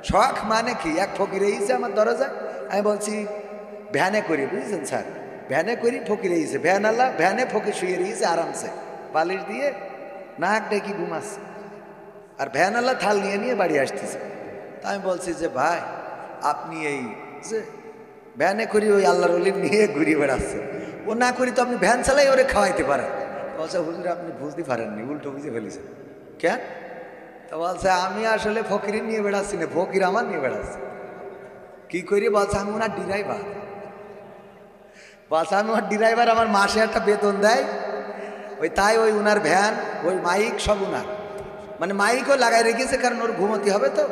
শখ মানে কি, এক ফকির এসে আমার দরজায়, আমি বলছি ভ্যানে করি, বুঝছেন স্যার, ভ্যানে করি, ফকির এসে ভ্যান আল্লাহ, ভ্যানে ফকির শুয়ে রয়েছে আরামসে বালিশ দিয়ে নাক ডেকে ঘুমাচ্ছে, আর ভ্যান আল্লাহ থাল নিয়ে নিয়ে বাড়ি আসতেছে। তা আমি বলছি যে ভাই আপনি এই যে ভ্যানে করি ওই আল্লাহর ওলি নিয়ে ঘুরিয়ে বেড়াচ্ছে, ও না করি তো আপনি ভ্যান চালাই ওরে খাওয়াইতে পারেন। বলছে হুজুর আপনি বুঝতে পারেননি, উল্টো বুঝে ফেলেছেন। কেন? তো বলছে আমি আসলে ফকির নিয়ে বেড়াচ্ছি না, ফকির আমার নিয়ে বেড়াচ্ছে। কি করি? বলছে আমি ওনার ড্রাইভার। বলছে আমি ওর ড্রাইভার, আমার মাসে একটা বেতন দেয়, ওই তাই ওই উনার ভ্যান, ওই মাইক সব উনার, মানে মাইকও লাগাই রেখেছে, কারণ ওর ঘুমোতে হবে তো,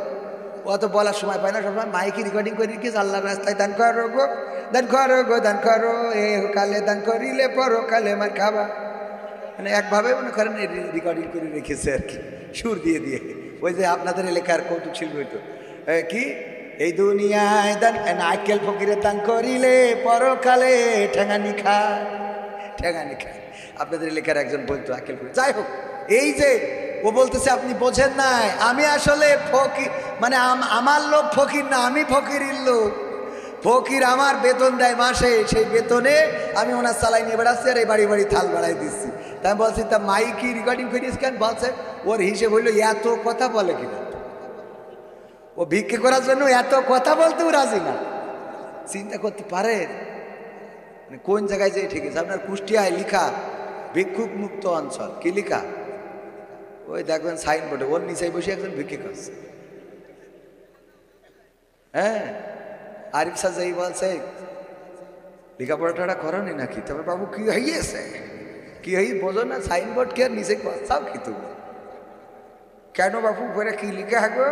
ও তো বলার সময় পায় না, সবসময় মাইকই রেকর্ডিং করে রেখেছে, আল্লাহর রাস্তায় দান করো গো, দান করো গো, দান করো এ কালে, দান করিলে পরো কালে মার খাবা, মানে একভাবে মনে করেন রেকর্ডিং করে রেখেছে আর কি, সুর দিয়ে দিয়ে। ওই যে আপনাদের এলাকার কৌতুক শিল্পী হইতো কি, এই দুনিয়ায় দান আইকেল ফকিরে দান করিলে পরকালে ঠেঙানি খায়, ঠেঙানি খায়। আপনাদের এলাকার একজন বলতো আইকেল ফকির। যাই হোক, এই যে ও বলতেছে আপনি বোঝেন নাই, আমি আসলে ফকির, মানে আমার লোক ফকির না, আমি ফকিরের লোক। ফকির আমার বেতন দেয় মাসে, সেই বেতনে আমি ওনার চালাই নিয়ে বেড়াচ্ছি, আর এই বাড়ি বাড়ি থাল বাড়াই দিচ্ছি। তাই আমি বলছি তা মাইকি রেকর্ডিং করিস কেন? বলছে ওর হিসেব হইলো এত কথা বলে কিনা, ও ভিক্ষে করার জন্য এত কথা বলতেও রাজি না। চিন্তা করতে পারেন মানে কোন জায়গায় যে ঠিক আছে। আপনার কুষ্টিয়ায় লিখা ভিক্ষুক মুক্ত অঞ্চল, কি লিখা? ওই দেখবেন সাইনবোর্ডে, ওর নিচে বসে একজন ভিক্ষে করছে। হ্যাঁ, আরিফ সাজাই বলছে লেখাপড়াটা করনি নাকি? তবে বাবু কি হইয়েছে, কি হই বোঝো না, সাইনবোর্ড কে নিচে করছাও কি তুমি? কেন বাবু উপরে কি লিখা হাগো?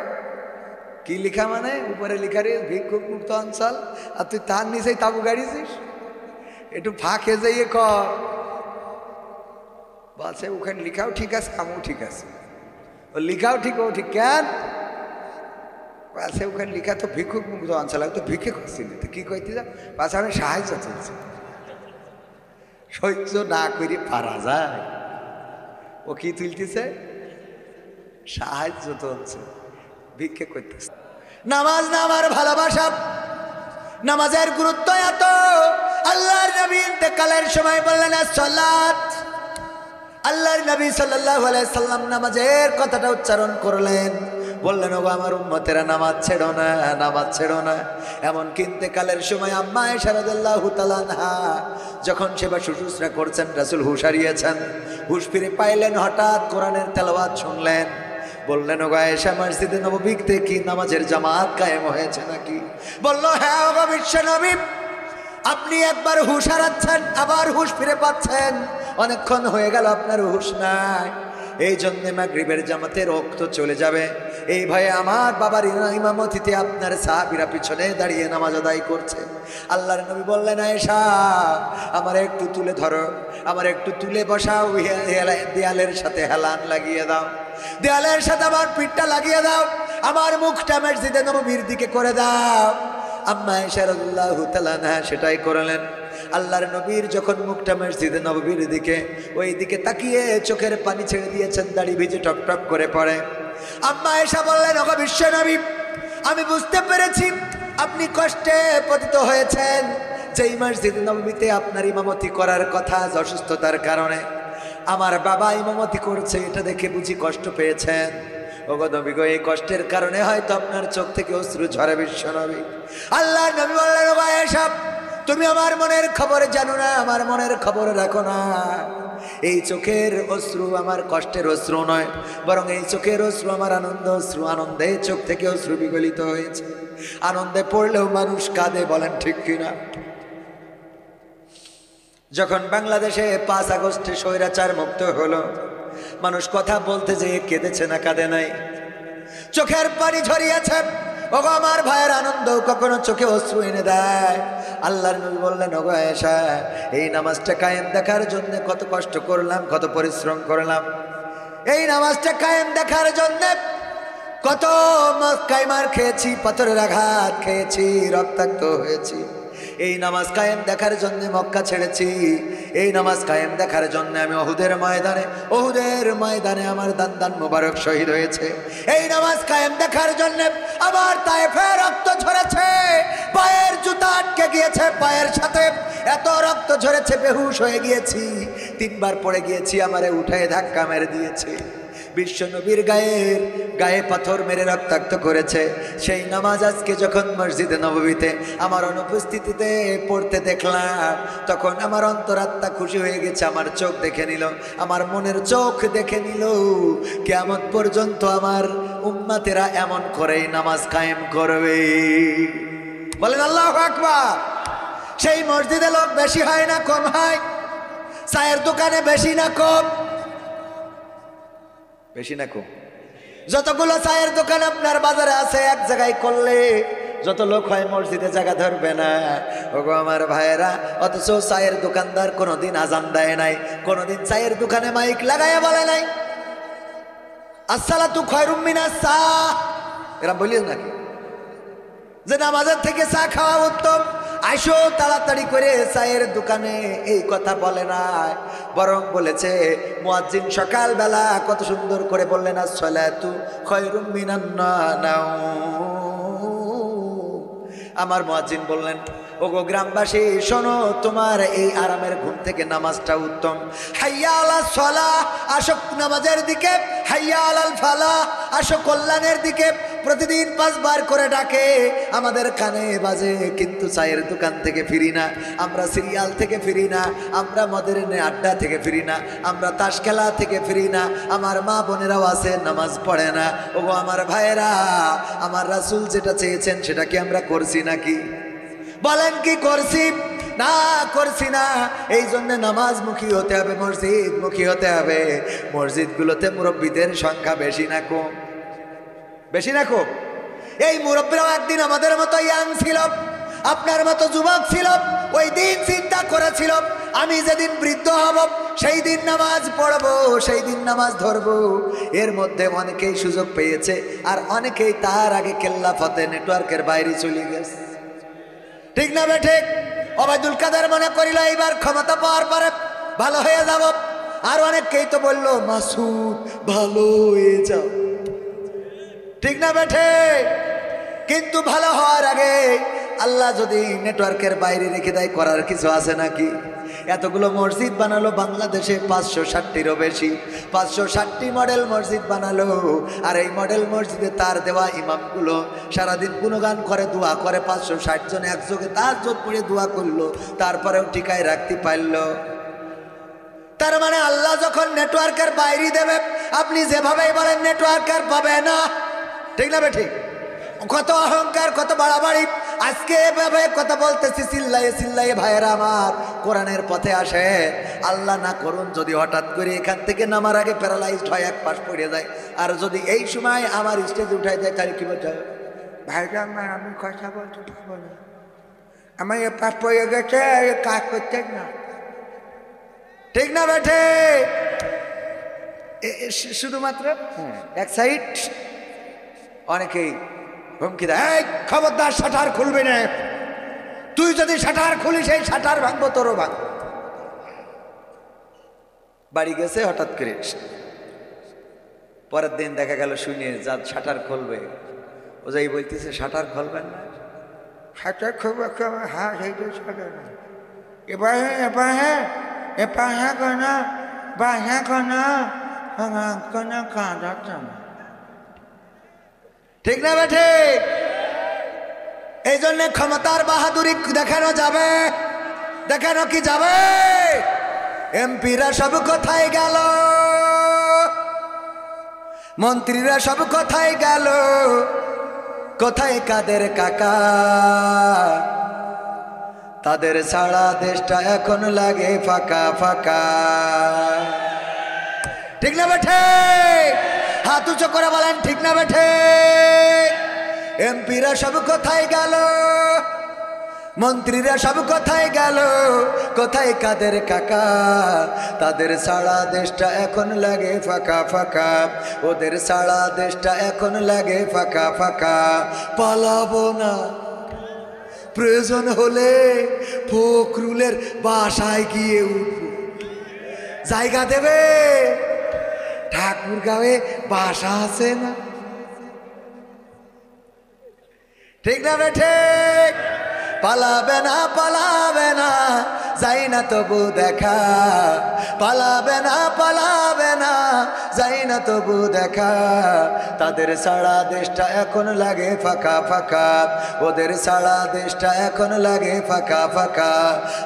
কি লিখা মানে উপরে লিখা রে ভিক্ষুক মুক্ত অঞ্চল, আর তুই তার নিচেই তাবু গাড়িছিস? একটু ফাঁকে যাইয়ে কর। বলছে ওখানে লিখাও ঠিক আছে, আমিও ঠিক আছে। ও লিখাও ঠিক, ও ঠিক। কেন? বলছে ওখানে লিখা তো ভিক্ষুক মুক্ত অঞ্চল, আমি তো ভিক্ষে করছিলি, তো কি কইতে যা? বলছে আমি সাহায্য চলছি। সহ্য না করে পারা যায়? ও কি তুলতেছে? সাহায্য চলছে, ভিক্ষে করতেছে। নামাজ না আমার ভালোবাসা, নামাজের গুরুত্ব এত, আল্লাহর নবী ইন্তেকালের সময় বললেন সালাত। আল্লাহর নবী সাল্লাল্লাহু আলাইহি সাল্লাম নামাজের কথাটা উচ্চারণ করলেন, বললেন ওগো আমার উম্মতেরা নামাজ ছেড়ো না, নামাজ ছেড়ো না। এমন ইন্তেকালের সময় আম্মা আয়েশা রাদিয়াল্লাহু তাআলা আনহা যখন সেবা শুশ্রূষা করছেন, রাসূল হুঁশ হারিয়েছেন, হুঁশ ফিরে পাইলেন, হঠাৎ কোরআনের তেলাওয়াত শুনলেন। বললেন ওগো আয়েশা মসজিদে নববীতে কি নামাজের জামাত কায়েম হয়েছে নাকি? বলল হ্যাঁ ওগো বিশ্বনবী, আপনি একবার হুঁশ হারাচ্ছেন, আবার হুঁশ ফিরে পাচ্ছেন, অনেকক্ষণ হয়ে গেল আপনার হুঁশ নাই। এই জন্যে মাগরিবের জামাতে রক্ত চলে যাবে, এই ভয়ে আমার বাবার ইমামতিতে আপনার সাহাবীরা পিছনে দাঁড়িয়ে নামাজ আদায় করছে। আল্লাহর নবী বললেন আয়েশা আমার একটু তুলে ধরো, আমার একটু তুলে বসাও, দেয়ালের সাথে হেলান লাগিয়ে দাও, দেয়ালের সাথে আমার পিঠটা লাগিয়ে দাও, আমার মুখটা মসজিদে নববীর দিকে করে দাও। আম্মা আয়েশা রাদিয়াল্লাহু তাআলা আনহা সেটাই করলেন। আল্লাহর নবীর যখন মুখটা মসজিদে নববীর দিকে, ওই দিকে তাকিয়ে চোখের পানি ছেড়ে দিয়েছেন, দাড়ি ভিজে টপ টপ করে পড়ে। আম্মা আয়েশা বললেন ওগো বিশ্বনবী, আমি বুঝতে পেরেছি আপনি কষ্টে পতিত হয়েছেন, যেই মসজিদে নববীতে আপনার ইমামতি করার কথা, অসুস্থতার কারণে আমার বাবা ইমামতি করছে, এটা দেখে বুঝি কষ্ট পেয়েছেন। ওগো নবী গো, এই কষ্টের কারণে হয়তো আপনার চোখ থেকে অশ্রু ঝরে বিশ্বনবী। আল্লাহর নবী বললেন ওগো আয়েশা, তুমি আমার মনের খবর জানো না, আমার মনের খবর রাখো না। এই চোখের অশ্রু আমার কষ্টের অশ্রু নয়, বরং এই চোখের অশ্রু আমার আনন্দ অশ্রু। আনন্দে চোখ থেকে অশ্রু বিগলিত হয়েছে। আনন্দে পড়লেও মানুষ কাঁদে, বলেন ঠিক কিনা? যখন বাংলাদেশে 5 আগস্টে স্বৈরাচার মুক্ত হলো, মানুষ কথা বলতে যেয়ে কেঁদেছে না কাঁদে নাই? চোখের পানি ঝরিয়েছে। ওগো আমার ভাইয়ের আনন্দ কখনো চোখে অশ্রু এনে দেয়। আল্লাহর নবী বললেন ওগো আয়েশা, এই নামাজটা কায়েম দেখার জন্য কত কষ্ট করলাম, কত পরিশ্রম করলাম। এই নামাজটা কায়েম দেখার জন্য কত কাইমার খেয়েছি, পাথরের আঘাত খেয়েছি, রক্তাক্ত হয়েছি। এই নামাজ কায়েম দেখার জন্য মক্কা ছেড়েছি, এই নামাজ কায়েম দেখার জন্য আমি ওহুদের ময়দানে আমার দান মোবারক শহীদ হয়েছে। এই নামাজ কায়েম দেখার জন্য আমার তায়েফে রক্ত ঝরেছে, পায়ের জুতা আটকে গিয়েছে, পায়ের সাথে এত রক্ত ঝরেছে বেহুশ হয়ে গিয়েছি, 3 বার পড়ে গিয়েছি, আমারে উঠায় ধাক্কা মেরে দিয়েছে। বিশ্ব নবীর গায়ে পাথর মেরে রক্তাক্ত করেছে। সেই নামাজ আজকে যখন মসজিদে নববীতে আমার অনুপস্থিতিতে পড়তে দেখলাম, তখন আমার অন্তরাত্মা খুশি হয়ে গেছে। আমার চোখ দেখে নিল, আমার মনের চোখ দেখে নিল, কিয়ামত পর্যন্ত আমার উম্মতেরা এমন করেই নামাজ কায়েম করবে। বলেন আল্লাহু আকবার। সেই মসজিদে লোক বেশি হয় না কম হয়? চায়ের দোকানে বেশি না কম? বেশি না কম? যতগুলো চায়ের দোকান আপনার বাজারে আছে, এক জায়গায় করলে যত লোক হয় মসজিদে জায়গা ধরবে না। ওগো আমার ভাইয়েরা, অথচ চায়ের দোকানদার কোনোদিন আজান দেয় নাই, কোনোদিন চায়ের দোকানে মাইক লাগাইয়া বলে নাই আসসালাতু খায়রুম মিনাস সাহ। এরা বলিস নাকি যে নামাজের থেকে চা খাওয়া উত্তম? আইসো তাড়াতাড়ি করে চায়ের দোকানে, এই কথা বলে না, বরং বলেছে মুয়াজ্জিন সকালবেলা কত সুন্দর করে বললেন আসসালাতু খায়রুম মিনান নাওম। আমার মুয়াজ্জিন বললেন, ওগো গ্রামবাসী শোনো, তোমার এই আরামের ঘুম থেকে নামাজটা উত্তম। হাইয়া আলাস সালাহ, আসো নামাজের দিকে। হাইয়া আলাল ফালাহ, আসো কল্যাণের দিকে। প্রতিদিন 5 বার করে ডাকে, আমাদের কানে বাজে, কিন্তু চায়ের দোকান থেকে ফিরি না, আমরা সিরিয়াল থেকে ফিরি না, আমরা মদের আড্ডা থেকে ফিরি না, আমরা তাস খেলা থেকে ফিরি না। আমার মা বোনেরাও আছে নামাজ পড়ে না। ওগো আমার ভাইয়েরা, আমার রাসূল যেটা চেয়েছেন সেটা কি আমরা করছি নাকি? বলেন কি করছি? না, করছি না। এই জন্য নামাজমুখী হতে হবে, মসজিদমুখী হতে হবে। মসজিদগুলোতে মুরব্বীদের সংখ্যা বেশি না কম? বেশি না কম? এই মুরব্বীরাও একদিন আমাদের মতো ইয়াং ছিল, আপনার মতো যুবক ছিল। ওই দিন চিন্তা করেছিল, আমি যেদিন বৃদ্ধ হব সেই দিন নামাজ পড়বো, সেই দিন নামাজ ধরবো। এর মধ্যে অনেকেই সুযোগ পেয়েছে, আর অনেকেই তার আগে কেল্লা ফতে নেটওয়ার্কের বাইরে চলে গেছে। ঠিক না বে ঠিক? ওবায়দুল কাদের মনে করিল এইবার ক্ষমতা পাওয়ার পরে ভালো হয়ে যাব, আর অনেকেই তো বললো মাসুদ ভালো হয়ে যাও। ঠিক না বেঠে? কিন্তু ভালো হওয়ার আগে আল্লাহ যদি নেটওয়ার্কের বাইরে রেখে দেয়, করার কিছু আছে নাকি? এতগুলো মসজিদ বানালো বাংলাদেশে, 560টিরও বেশি, 560টি মডেল মসজিদ বানালো। আর এই মডেল মসজিদে তার দেওয়া ইমামগুলো সারাদিন গুণগান করে, দোয়া করে, 560 জন একযোগে তার জোট পড়ে দোয়া করলো, তারপরেও টিকায় রাখতে পারলো। তার মানে আল্লাহ যখন নেটওয়ার্কের বাইরে দেবে, আপনি যেভাবেই বলেন নেটওয়ার্কের পাবে না। ঠিক না বেঠিক? কত অহংকার, কত বাড়াবাড়ি। আজকে এভাবে কথা বলতেছি চিল্লাইয়ে ভাইয়েরা আমার, কোরআনের পথে আসে। আল্লাহ না করুন যদি হঠাৎ করে এখান থেকে নামার আগে প্যারালাইজড হয়, এক পাশ পড়ে যায়, আর যদি এই সময় আমার স্টেজে উঠাই যায়, তাহলে কি বলতে হবে? ভাইরা আমার, আমি কথা বলতে পারবো না, আমার এ পাশ পড়ে গেছে, কাজ করতে না। ঠিক না বেঠে? শুধুমাত্র এক সাইড অনেকেই হুমকি দেয়, এই খবরদার শাটার খুলবি না, তুই যদি শাটার খুলিস এই শাটার ভাঙবো, তোরও ভাঙবো। বাড়ি গেছে হঠাৎ করে, পরের দিন দেখা গেল শুনে যা শাটার খুলবে, ও যাই বলতেছে শাটার খুলবেন না, শাটার খুলবে? হ্যাঁ সেইটাই শাটার। এবার হ্যাঁ এবার হ্যাঁ কেনা বা হ্যাঁ কেনা কেনা কাঁদাচ্ছে না। ঠিক না বেঠে? এই জন্য ক্ষমতার বাহাদুরি দেখানো যাবে, দেখানো কি যাবে? এমপিরা সব কোথায় গেল, মন্ত্রীরা সব কোথায় গেল, কোথায় কাদের কাকা? তাদের ছাড়া দেশটা এখন লাগে ফাঁকা ফাঁকা। ঠিক না বেঠে? হাত উঁচু করে বলেন ঠিক না বেঠে? এমপিরা সব কোথায় গেল, মন্ত্রীরা সব কোথায় গেল, কোথায় কাদের কাকা? তাদের ছাড়া দেশটা এখন লাগে ফাঁকা ফাঁকা, ওদের ছাড়া দেশটা এখন লাগে ফাঁকা ফাঁকা। পালাবো না, প্রয়োজন হলে ফখরুলের বাসায় গিয়ে উঠব, জায়গা দেবে? ঠাকুরগাঁওয়ে বাসা আছে না? ঠিক না বেঠে? পালাবে না, পালাবে না, যাই না তবু দেখা, পালাবে না, পালাবে না, যাই না তবু দেখা। তাদের সারা দেশটা এখন লাগে ফাঁকা ফাঁকা, ওদের সারা দেশটা এখন লাগে ফাঁকা ফাঁকা।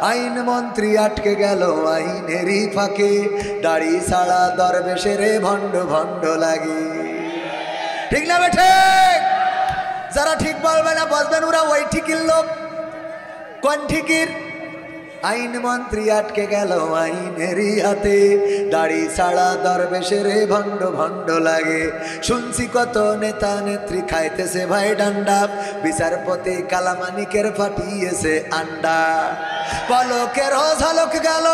আইন মন্ত্রী আটকে গেল আইনেরই ফাঁকে, দাড়ি সারা দরবেশের ভণ্ড ভণ্ড লাগে। ঠিক না বেঠে? যারা ঠিক বলবে না বসবেন ওরা ওই ঠিকির লোক। কোন ঠিকির? আইন মন্ত্রী আটকে গেল আইনেরই হাতে, দাড়ি ছাড়া দরবেশের ভণ্ড ভণ্ড লাগে। শুনছি কত নেতা নেত্রী খাইতেছে ভাই ডান্ডা, বিচারপতি কালামানিকের ফাটিয়েছে আন্ডা। পলকের ঝলক গেল,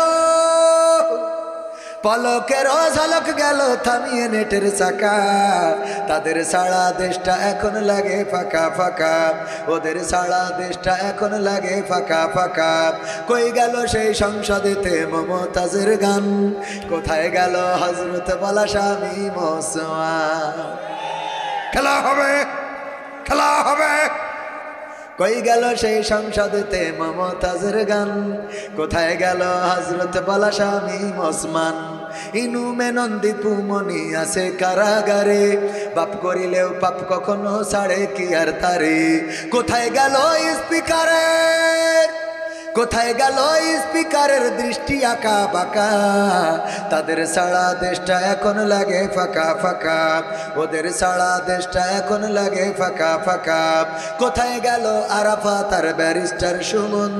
পলকের ঝলক গেল থামিয়ে নেটের চাকা। তাদের সারা দেশটা এখন লাগে ফাঁকা ফাঁকা, ওদের সারা দেশটা এখন লাগে ফাঁকা ফাঁকা। কই গেল সেই সংসদেতে মমতাজের গান, কোথায় গেল হযরত বলা স্বামী মুসলমান? খেলা হবে, খেলা হবে। কই গেল সেই সংসদেতে মমতাজের গান, কোথায় গেল হযরত বলা স্বামী ওসমান? ইনু মেনন্দিপু মনি আছে কারাগারে, বাপ করিলেও পাপ কখনো ছাড়ে কি আর তারে। কোথায় গেল স্পিকারের, কোথায় গেল স্পিকারের দৃষ্টি আঁকা বাঁকা? তাদের সারা দেশটা এখন লাগে ফাঁকা ফাঁকা, ওদের সারা দেশটা এখন লাগে ফাঁকা ফাঁকা। কোথায় গেল আরাফাত আর ব্যারিস্টার সুমন,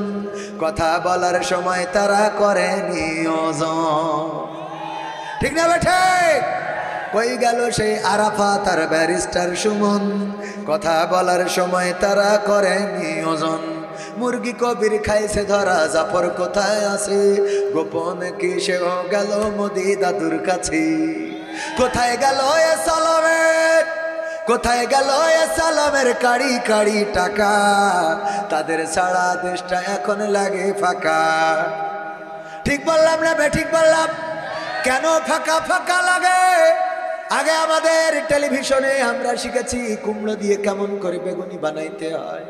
কথা বলার সময় তারা করে নিয়োজন? ঠিক না বেঠে? কই গেল সেই আরাফাত আর ব্যারিস্টার সুমন, কথা বলার সময় তারা করে নিয়োজন? মুরগি কবির খাইছে ধরা, জাফর কোথায় আছে? গোপন কি সেও গেল মোদি দাদুর কাছে? কোথায় গেল এ সালামের, কোথায় গেল এ সালামের কাড়ি কাড়ি টাকা? তাদের সারা দেশটা এখন লাগে ফাঁকা। ঠিক বললাম না বেঠিক বললাম? কেন ফাঁকা ফাঁকা লাগে? আগে আমাদের টেলিভিশনে আমরা শিখেছি কুমড়ো দিয়ে কেমন করে বেগুনি বানাইতে হয়,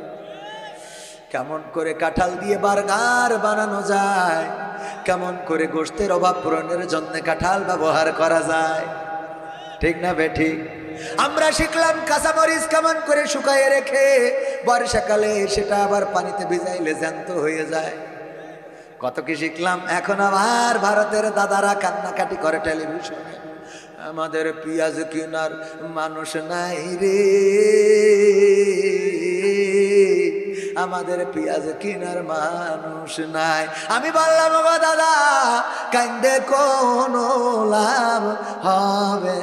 কেমন করে কাঁঠাল দিয়ে বার্গার বানানো যায়, কেমন করে গোশতের অভাব পূরণের জন্য কাঁঠাল ব্যবহার করা যায়। ঠিক না বেঠিক? আমরা শিখলাম কাঁচামরিচ কেমন করে শুকায়ে রেখে বর্ষাকালে সেটা আবার পানিতে ভিজাইলে জ্যান্ত হয়ে যায়। কত কি শিখলাম। এখন আবার ভারতের দাদারা কান্নাকাটি করে টেলিভিশনে, আমাদের পেঁয়াজ কেনার মানুষ নাই রে, আমাদের পেঁয়াজ কেনার মানুষ নাই। আমি বললাম গো দাদা, কান্দে কোনো লাভ হবে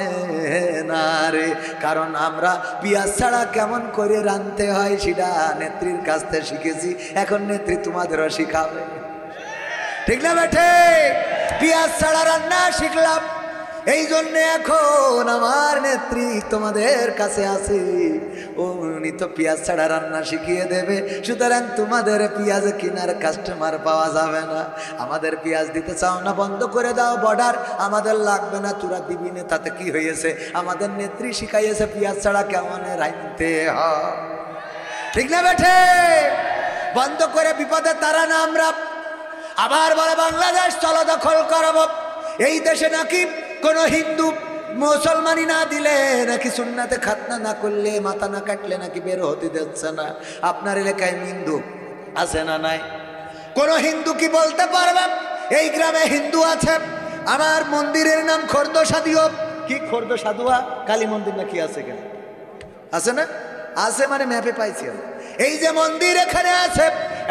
না রে, কারণ আমরা পেঁয়াজ ছাড়া কেমন করে রাঁধতে হয় সেটা নেত্রীর কাছ থেকে শিখেছি। এখন নেত্রী তোমাদেরও শিখাবে। ঠিক না বেঠে? পেঁয়াজ ছাড়া রান্না শিখলাম, এই জন্য এখন আমার নেত্রী তোমাদের কাছে আছে। উনি তো পেঁয়াজ ছাড়া রান্না শিখিয়ে দেবে, সুতরাং তোমাদের পেঁয়াজ কেনার কাস্টমার পাওয়া যাবে না। আমাদের পেঁয়াজ দিতে চাও না, বন্ধ করে দাও বর্ডার, আমাদের লাগবে না, তোরা দিবি না, তাতে কি হয়েছে? আমাদের নেত্রী শিখাইয়েছে পেঁয়াজ ছাড়া কেমন রাঁধতে হয়। ঠিক না বেঠে? বন্ধ করে বিপদে তারা না আমরা। আবার বলে বাংলাদেশ চলো দখল করব, এই দেশে নাকি কোন হিন্দু মুসলমানি না দিলে, নাকি সুন্নাতে খাতনা না করলে, মাথা না কাটলে নাকি বের হতে দিচ্ছে না। আপনার এলাকায় হিন্দু আছে না নাই? কোন হিন্দু কি বলতে পারবে এই গ্রামে হিন্দু আছে? আমার মন্দিরের নাম খর্দ সাদিও। কি খর্দ সাধুয়া কালী মন্দির নাকি আছে? কেন আছে না? আছে মানে ম্যাপে পাইছি। এই যে মন্দির এখানে আছে,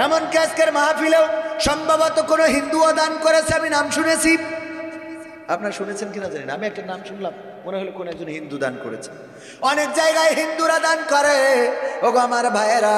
এমনকি আজকের মাহফিলেও সম্ভবত কোনো হিন্দুও দান করেছে, আমি নাম শুনেছি। আপনারা শুনেছেন কিনা জানি না, আমি একটা নাম শুনলাম, মনে হলো কোন একজন হিন্দু দান করেছে। অনেক জায়গায় হিন্দুরা দান করে। ওগো আমার ভাইয়েরা,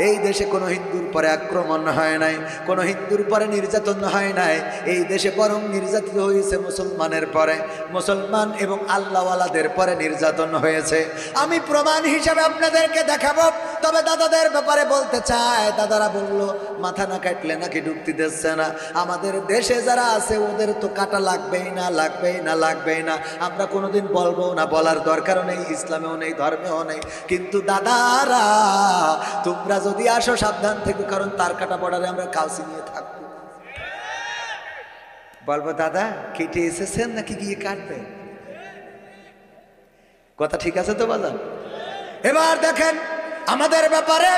এই দেশে কোনো হিন্দুর পরে আক্রমণ হয় নাই, কোনো হিন্দুর পরে নির্যাতন হয় নাই। এই দেশে বরং নির্যাতিত হয়েছে মুসলমানের পরে, মুসলমান এবং আল্লাহওয়ালাদের পরে নির্যাতন হয়েছে। আমি প্রমাণ হিসাবে আপনাদেরকে দেখাবো। তবে দাদাদের ব্যাপারে বলতে চায়, দাদারা বলল মাথা না কাটলে নাকি ঢুকতে দিচ্ছে না। আমাদের দেশে যারা আছে ওদের তো কাটা লাগবেই না, লাগবেই না, লাগবেই না। আমরা কোনোদিন বলবো না, বলার দরকারও নেই, ইসলামেও নেই, ধর্মেও নেই। কিন্তু দাদারা তোমরা যদি আসো সাবধান থেকে, কারণ তার কাটা বর্ডারে আমরা কাউসি নিয়ে থাকবো। বলবো দাদা কেটে এসেছেন নাকি গিয়ে কাটবে? কথা ঠিক আছে তো বাজান? এবার দেখেন আমাদের ব্যাপারে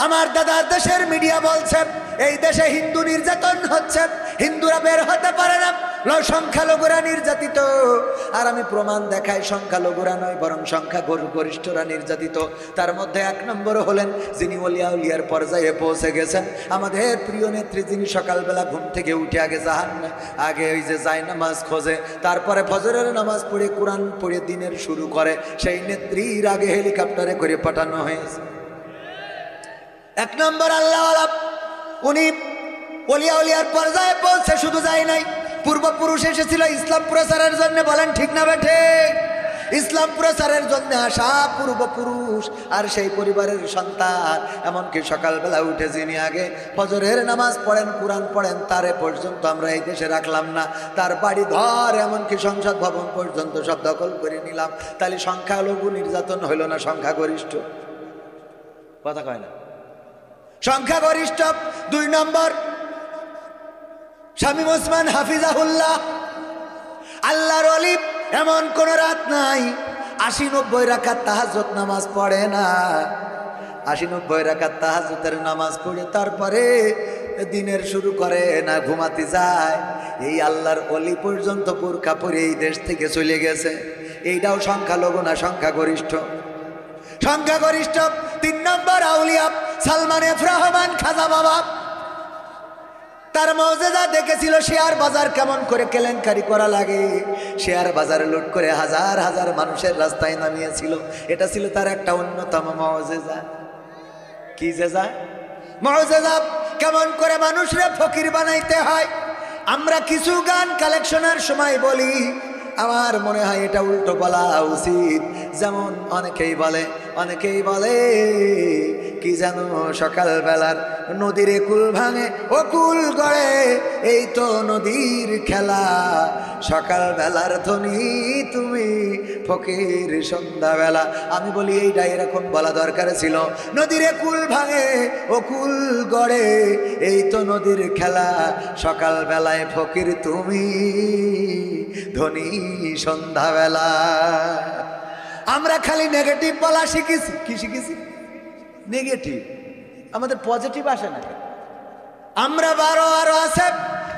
আমার দাদার দেশের মিডিয়া বলছে এই দেশে হিন্দু নির্যাতন হচ্ছে, হিন্দুরা বের হতে পারে না, সংখ্যালঘুরা নির্যাতিত। আর আমি প্রমাণ দেখাই সংখ্যালঘুরা নয় বরং সংখ্যা গরিষ্ঠরা নির্যাতিত। তার মধ্যে এক নম্বর হলেন যিনি ওলিয়া উলিয়ার পর্যায়ে পৌঁছে গেছেন, আমাদের প্রিয় নেত্রী, যিনি সকালবেলা ঘুম থেকে উঠে আগে ওই যে যায় নামাজ খোঁজে, তারপরে ফজরের নামাজ পড়ে কোরআন পড়ে দিনের শুরু করে, সেই নেত্রীর আগে হেলিকপ্টারে করে পাঠানো হয়েছে। এক নম্বর আল্লাহওয়ালা, উনি ওলিয়া উলিয়ার পর্যায়ে পৌঁছে শুধু যায় নাই, পূর্বপুরুষ এসেছিল ইসলাম প্রচারের জন্য। বলেন ঠিক না বেঠে? ইসলাম প্রচারের জন্য আসা পূর্বপুরুষ আর সেই পরিবারের সন্তান। এমনকি সকালবেলা উঠে যিনি আগে ফজরের নামাজ পড়েন, কোরআন পড়েন, তারে পর্যন্ত আমরা এই দেশে রাখলাম না। তার বাড়ি ঘর এমনকি সংসদ ভবন পর্যন্ত সব দখল করে নিলাম। তাহলে সংখ্যালঘু নির্যাতন হইল না সংখ্যাগরিষ্ঠ? কথা কয় না? সংখ্যাগরিষ্ঠ। দুই নম্বর শামীম ওসমান হাফিজাহুল্লাহ, আল্লাহর ওলি, এমন কোন রাত নাই ৮০-৯০ রাকাত তাহাজ্জুদ নামাজ পড়ে না। ৮০-৯০ রাকাত তাহাজ্জুদের নামাজ পড়ে তারপরে দিনের শুরু করে না, ঘুমাতে যায়। এই আল্লাহর ওলি পর্যন্ত বোরকা পরে এই দেশ থেকে চলে গেছে। এইটাও সংখ্যালঘু না সংখ্যাগরিষ্ঠ? সংখ্যাগরিষ্ঠ। ৩ নম্বর আউলিয়া সালমান এফ রহমান খাজা বাবা, তার মৌজেজা দেখেছিল শেয়ার বাজার কেমন করে কেলেঙ্কারি করা লাগে। শেয়ার বাজারে লুট করে হাজার হাজার মানুষের রাস্তায় নামিয়েছিল। এটা ছিল তার একটা অন্যতম মৌজেজা। কি জেজা? মৌজেজা। কেমন করে মানুষরে ফকির বানাইতে হয়। আমরা কিছু গান কালেকশনের সময় বলি, আমার মনে হয় এটা উল্টো বলা উচিত। যেমন অনেকেই বলে কি জানো, সকালবেলার নদীর কুল ভাঙে ও কুল গড়ে, এই তো নদীর খেলা, সকালবেলার ধনী তুমি ফকির সন্ধ্যাবেলা। আমি বলি এইটা এরকম বলা দরকার ছিল, নদীর কুল ভাঙে ও কুল গড়ে, এই তো নদীর খেলা, সকালবেলায় ফকির তুমি ধনী সন্ধ্যাবেলা। আমরা খালি নেগেটিভ বলা শিখেছি। কি শিখেছি? নেগেটিভ। আমাদের পজিটিভ আসে না। আমরা আরো আছে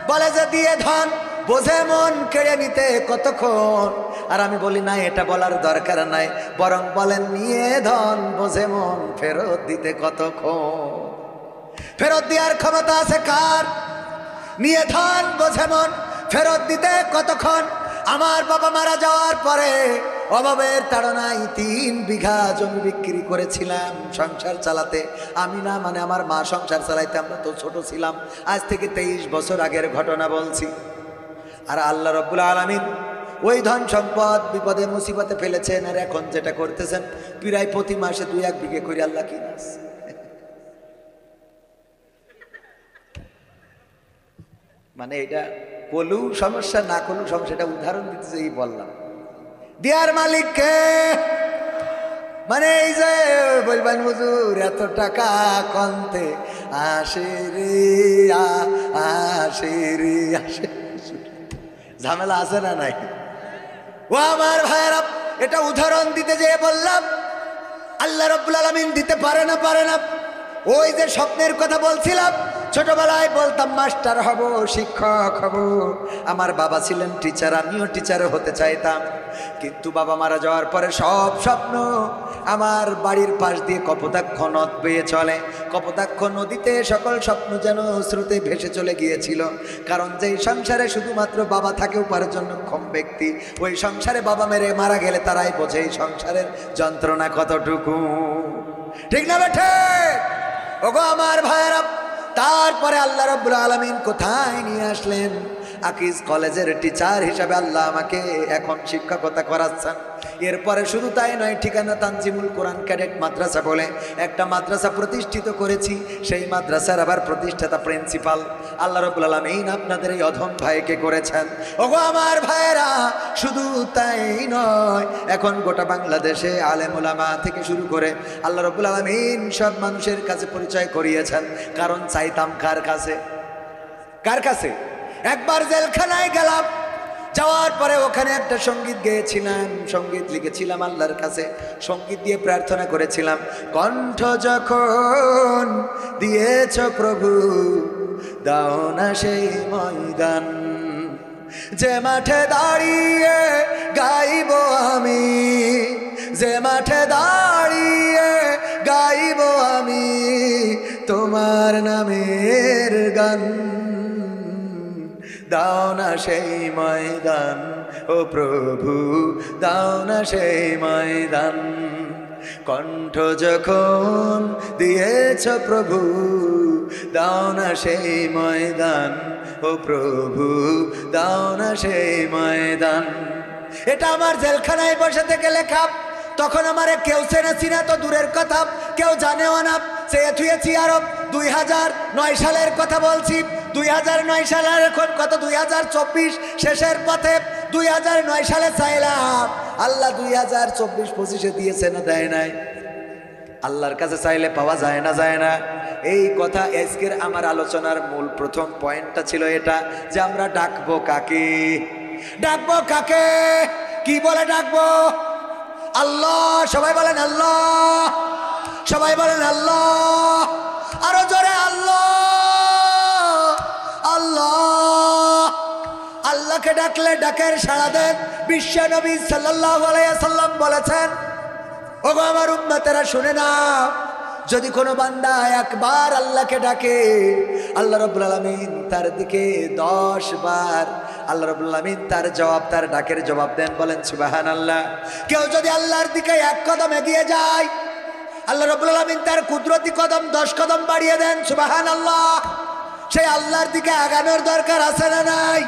বলে যে দিয়ে ধন বোঝে মন কেড়ে নিতে কতক্ষণ। আর আমি বলি না, এটা বলার দরকার নাই, বরং বলেন নিয়ে ধন বোঝে মন ফেরত দিতে কতক্ষণ। ফেরত দেওয়ার ক্ষমতা আছে কার? নিয়ে ধন বোঝে মন ফেরত দিতে কতক্ষণ। আমার বাবা মারা যাওয়ার পরে অভাবের তাড়নায় ৩ বিঘা জমি বিক্রি করেছিলাম সংসার চালাতে। আমি না, মানে আমার মা সংসার চালাইতে। আমরা তো ছোট ছিলাম। আজ থেকে ২৩ বছর আগের ঘটনা বলছি। আর আল্লাহ রাব্বুল আলামিন ওই ধন সম্পদ বিপদে মুসিবতে ফেলেছেন। আর এখন যেটা করতেছেন, প্রায় প্রতি মাসে ২-১ বিঘে করে আল্লাহ কি নাস। মানে এটা বলু সমস্যা, না করলু সমস্যা, এটা উদাহরণ দিতেছে এই বললাম। দিয়ার মালিককে, মানে এই যে বলবেন হুজুর এত টাকা কন্তে আসে রে, আসে রে, আসে, ঝামেলা আছে না নাই? ও আমার ভাইয়েরা, এটা উদাহরণ দিতে যেয়ে বললাম আল্লাহ রাব্বুল আলামিন দিতে পারে না। ওই যে স্বপ্নের কথা বলছিলাম, ছোটবেলায় বলতাম মাস্টার হব, শিক্ষক হব। আমার বাবা ছিলেন টিচার, আমিও টিচার হতে চাইতাম। কিন্তু বাবা মারা যাওয়ার পরে সব স্বপ্ন, আমার বাড়ির পাশ দিয়ে কপোতাক্ষ নদ বয়ে চলে, কপোতাক্ষ নদীতে সকল স্বপ্ন যেন স্রোতে ভেসে চলে গিয়েছিল। কারণ যেই সংসারে শুধুমাত্র বাবা থাকে উপার্জনক্ষম ব্যক্তি, ওই সংসারে বাবা মেরে মারা গেলে তারাই বোঝে এই সংসারের যন্ত্রণা কতটুকু। ঠিক না বেঠে? ওগো আমার ভাইয়েরা, তারপরে আল্লাহ রাব্বুল আলামিন কোথায় নিয়ে আসলেন? আকিজ কলেজের টিচার হিসাবে আল্লাহ আমাকে এখন শিক্ষকতা করাচ্ছেন। এরপরে শুধু তাই নয়, ঠিকানা তানজিমুল কোরআন ক্যাডেট মাদ্রাসা বলে একটা মাদ্রাসা প্রতিষ্ঠিত করেছি। সেই মাদ্রাসার আবার প্রতিষ্ঠাতা প্রিন্সিপাল আল্লাহ রাব্বুল আলামিন আপনাদের এই অধম ভাইকে করেছেন। ওগো আমার ভাইরা, শুধু তাই নয়, এখন গোটা বাংলাদেশে আলেম ওলামা থেকে শুরু করে আল্লাহ রাব্বুল আলামিন সব মানুষের কাছে পরিচয় করিয়েছেন। কারণ চাইতাম কার কাছে? কার কাছে? একবার জেলখানায় গেলাম, যাওয়ার পরে ওখানে একটা সঙ্গীত গেয়েছিলাম, সঙ্গীত লিখেছিলাম আল্লাহর কাছে, সঙ্গীত দিয়ে প্রার্থনা করেছিলাম, কণ্ঠ যখন দিয়েছ প্রভু দাও না সেই ময়দান, যে মাঠে দাঁড়িয়ে গাইব আমি, যে মাঠে দাঁড়িয়ে গাইব আমি তোমার নামের গান, দাও না সেই ময়দান ও প্রভু, দাও না সেই ময়দান, কণ্ঠ যখন দিয়েছ প্রভু দাও না সেই ময়দান ও প্রভু, দাও না সেই ময়দান। এটা আমার জেলখানায় বসে থেকে লেখা। তখন আমারে কেউ চেনেছি না তো দূরের কথা, কেউ জানেও না। চেয়ে থুয়েছি আরো 2009 সালের কথা বলছি। 2009 সালের এখন কত? 2024 শেষের পথে। 2009 সালে চাইলাম, আল্লাহ 2024-25-এ দিয়েছে না দেয় নাই? আল্লাহর কাছে চাইলে পাওয়া যায় না, যায় না? এই কথা আজকের আমার আলোচনার মূল প্রথম পয়েন্টটা ছিল এটা, যে আমরা ডাকবো কাকে? ডাকবো কাকে? কি বলে ডাকবো? আল্লাহ। সবাই বলেন আল্লাহ, সবাই বলেন আল্লাহ, আরো জোরে আল্লাহ, আল্লাহ। আল্লাহকে ডাকলে ডাকের সাড়া দেন। বিশ্ব নবী সাল্লাল্লাহু আলাইহি ওয়াসাল্লাম বলেছেন, ওগো আমার উম্মতেরা শুনে নাও, যদি কোনো বান্দা একবার আল্লাহকে ডাকে, আল্লাহ রাব্বুল আলামিন তার দিকে 10 বার আল্লাহ রাব্বুল আলামিন তার জবাব, তার ডাকের জবাব দেন। বলেন সুবহানাল্লাহ। কেউ যদি আল্লাহর দিকে 1 কদম এগিয়ে যায়, আল্লাহ রাব্বুল আলামিন তার কুদরতি কদম 10 কদম বাড়িয়ে দেন। সুবহানাল্লাহ। সেই আল্লাহর দিকে আগানোর দরকার আছে না নাই?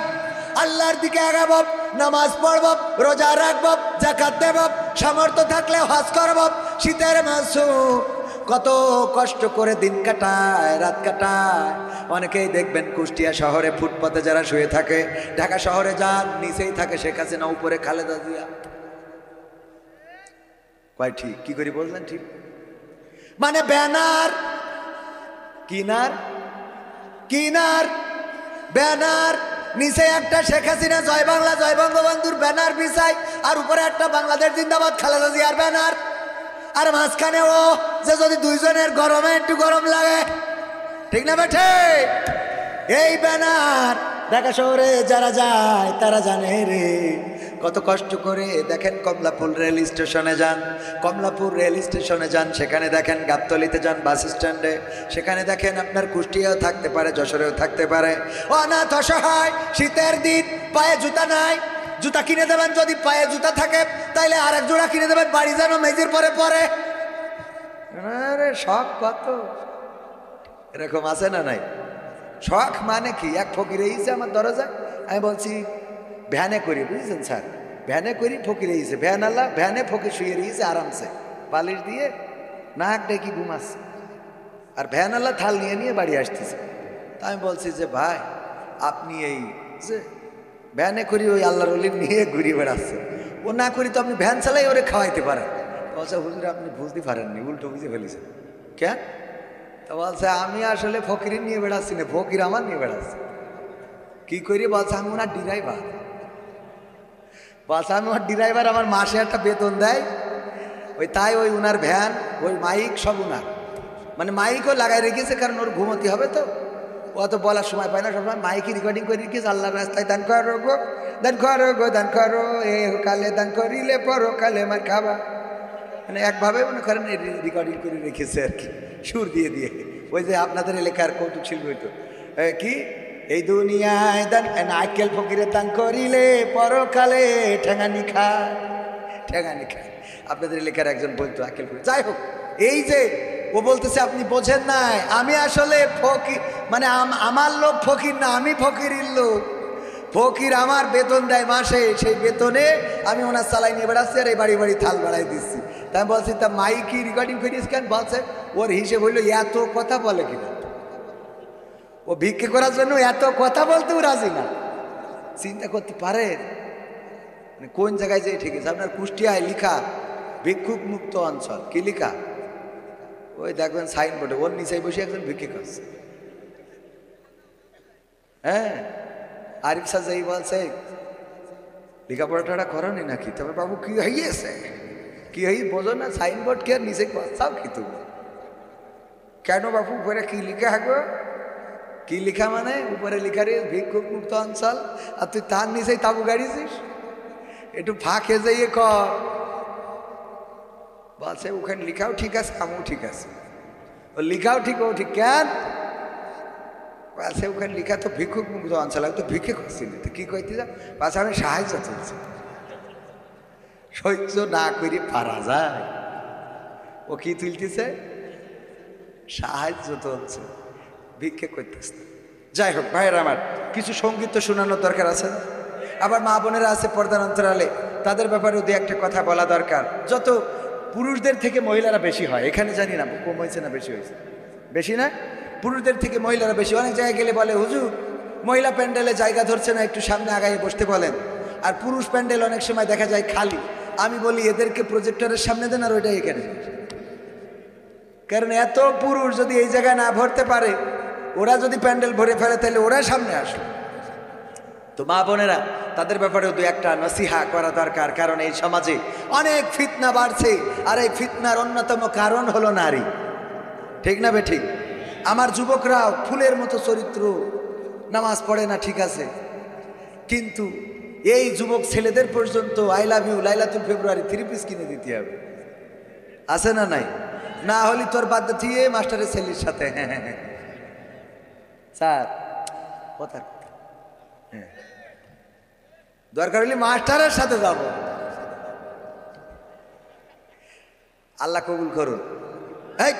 আল্লাহর দিকে আগাবো, নামাজ পড়ব, রোজা রাখব, যাকাত দেব, সামর্থ্য থাকলে হজ করব। শীতের মাসুম কত কষ্ট করে দিন কাটায়, রাত কাটায়। অনেকেই দেখবেন কুষ্টিয়া শহরে ফুটপাতে যারা শুয়ে থাকে, ঢাকা শহরে যার নিচেই থাকে শেখ হাসিনা, উপরে খালেদা জিয়া। কয় ঠিক? কি করি বললেন? ঠিক মানে ব্যানার, কিনার, কিনার, ব্যানার, নিচে একটা শেখ হাসিনা জয় বাংলা জয় বঙ্গবন্ধুর ব্যানার বিছায়, আর উপরে একটা বাংলাদেশ জিন্দাবাদ খালেদা জিয়ার ব্যানার, আর মাঝখানে ও যে যদি দুইজনের গরমে একটু গরম লাগে, ঠিক না বেঠে? এই ব্যানার ঢাকা শহরে যারা যায় তারা জানে রে কত কষ্ট করে। দেখেন কমলাপুর রেল স্টেশনে যান, কমলাপুর রেল স্টেশনে যান, সেখানে দেখেন গাবতলিতে যান বাস স্ট্যান্ডে, সেখানে দেখেন আপনার কুষ্টিয়াও থাকতে পারে, যশোরেও থাকতে পারে। অনাথ অসহায়, শীতের দিন, পায়ে জুতা নাই, জুতা কিনে দেবেন। যদি পায়ে জুতা থাকে তাইলে আরেক জোড়া কিনে দেবেন, বাড়ি যেন মেজির পরে পরে। আরে শখ কত এরকম আছে না নাই? শখ মানে কি? এক ফকির এইছে আমার দরজা, আমি বলছি ভ্যানে করি, বুঝছেন স্যার, ভ্যানে করি, ফকির এইছে, ভ্যান আল্লাহ ভ্যানে ফকির শুয়ে রয়েছে আরামসে, বালিশ দিয়ে নাক ডেকে ঘুমাচ্ছে, আর ভ্যান আল্লাহ থাল নিয়ে নিয়ে বাড়ি আসতেছে। তা আমি বলছি যে ভাই আপনি এই যে ভ্যানে করি ওই আল্লাহর ওলি নিয়ে ঘুরে বেড়াচ্ছে, ও না করি তো আপনি ভ্যান চালাই ওরে খাওয়াইতে পারেন। বলছে হুজুর আপনি বুঝতে পারেননি, উল্টো বুঝে ফেলেছেন। কেন? তা বলছে আমি আসলে ফকির নিয়ে বেড়াচ্ছি না, ফকির আমার নিয়ে বেড়াচ্ছে। কি করি? বলছে আমি ওনার ড্রাইভার। বলছে আমি ওর ড্রাইভার, আমার মাসে একটা বেতন দেয়, ওই তাই ওই উনার ভ্যান, ওই মাইক সব উনার, মানে মাইকও লাগাই রেখেছে, কারণ ওর ঘুমোতে হবে তো, ও তো বলার সময় পায় না, সবসময় মাইকে রেকর্ডিং করে রেখেছে। আল্লাহর রাস্তায় দান করো গো, দান করো গো, দান করো এ কালে, দান করিলে পরো কালে আমার খাবা, মানে একভাবে মনে করেন রেকর্ডিং করে রেখেছে আর কি, সুর দিয়ে দিয়ে। ওই যে আপনাদের এলাকার কৌতুক শিল্পী হইতো কি, এই দুনিয়ায় দান আইকেল ফকিরে দান করিলে পরকালে ঠেঙানি খায়, ঠেঙানি খায়। আপনাদের এলাকার একজন বলতো আইকেল ফকির। যাই হোক, এই যে ও বলতেছে আপনি বোঝেন নাই, আমি আসলে ফকির, মানে আমার লোক ফকির না, আমি ফকিরের লোক। ফকির আমার বেতন দেয় মাসে, সেই বেতনে আমি ওনার চালাই নিয়ে বেড়াচ্ছি আর এই বাড়ি বাড়ি থাল বাড়াই দিচ্ছি। তাই আমি বলছি তা মাইকি রেকর্ডিং করিস কেন? বলছে ওর হিসেব হইলো এত কথা বলে কিনা, ও ভিক্ষে করার জন্য এত কথা বলতেও রাজি না। চিন্তা করতে পারে কোন জায়গায় যে ঠিক আছে। আপনার কুষ্টিয়ায় লিখা ভিক্ষুক মুক্ত অঞ্চল, কি লিখা? ওই দেখবেন সাইনবোর্ডে, ওর নিচে বসে একজন ভিক্ষে করছে। হ্যাঁ, আরিফ সাহ যাই বলছে লেখাপড়াটা করনি নাকি? তবে বাবু কি হইয়েছে, কি হই বোঝো না? সাইনবোর্ড কে নিচে করছাও কি তুমি? কেন বাবু উপরে কি লিখা হাগো? কি লিখা মানে? উপরে লিখা রে ভিক্ষুক মুক্ত অঞ্চল, আর তুই তার নিচেই তাবু গাড়িছিস। একটু ফাঁকে যাইয়ে কর। বলছে ওখানে লিখাও ঠিক আছে, আমিও ঠিক আছে। ও লিখাও ঠিক, ও ঠিক কেন? বলছে ওখানে লিখা তো ভিক্ষুক মুক্ত অঞ্চল, আমি তো ভিক্ষে করছিলি, তো কি কইতে যা? বলছে আমি সাহায্য চলছি। সহ্য না করে পারা যায়? ও কি তুলতেছে? সাহায্য তুলছে, ভিক্ষে করতেছে। যাই হোক ভাইয়ের আমার, কিছু সঙ্গীত তো শোনানোর দরকার আছে। আবার মা বোনেরা আছে পর্দার অন্তরালে, তাদের ব্যাপারেও দু একটা কথা বলা দরকার। যত পুরুষদের থেকে মহিলারা বেশি হয় এখানে, জানি না কম হয়েছে না বেশি হয়েছে? বেশি না? পুরুষদের থেকে মহিলারা বেশি। অনেক জায়গায় গেলে বলে হুজুর মহিলা প্যান্ডেলে জায়গা ধরছে না, একটু সামনে আগায় বসতে বলেন। আর পুরুষ প্যান্ডেল অনেক সময় দেখা যায় খালি। আমি বলি এদেরকে প্রজেক্টরের সামনে দেন আর ওইটাই এখানে। কারণ এত পুরুষ যদি এই জায়গায় না ভরতে পারে, ওরা যদি প্যান্ডেল ভরে ফেলে তাহলে ওরা সামনে আসবে। তো মা বোনেরা, তাদের ব্যাপারেও দু একটা নসিহা করা দরকার। কারণ এই সমাজে অনেক ফিতনা বাড়ছে, আর এই ফিতনার অন্যতম কারণ হলো নারী। ঠিক না বে ঠিক? আমার যুবকরাও ফুলের মতো চরিত্র, নামাজ পড়ে না ঠিক আছে, কিন্তু এই যুবক ছেলেদের পর্যন্ত আই লাভ ইউ লাইলাতুল ফেব্রুয়ারি 3 পিস কিনে দিতে হবে। আছে না নাই? না হলে তোর বাদ দিয়ে মাস্টারের ছেলের সাথে। হ্যাঁ স্যার কথা, হ্যাঁ দরকার হলে মাস্টারের সাথে যাব। আল্লাহ কবুল করুন। এই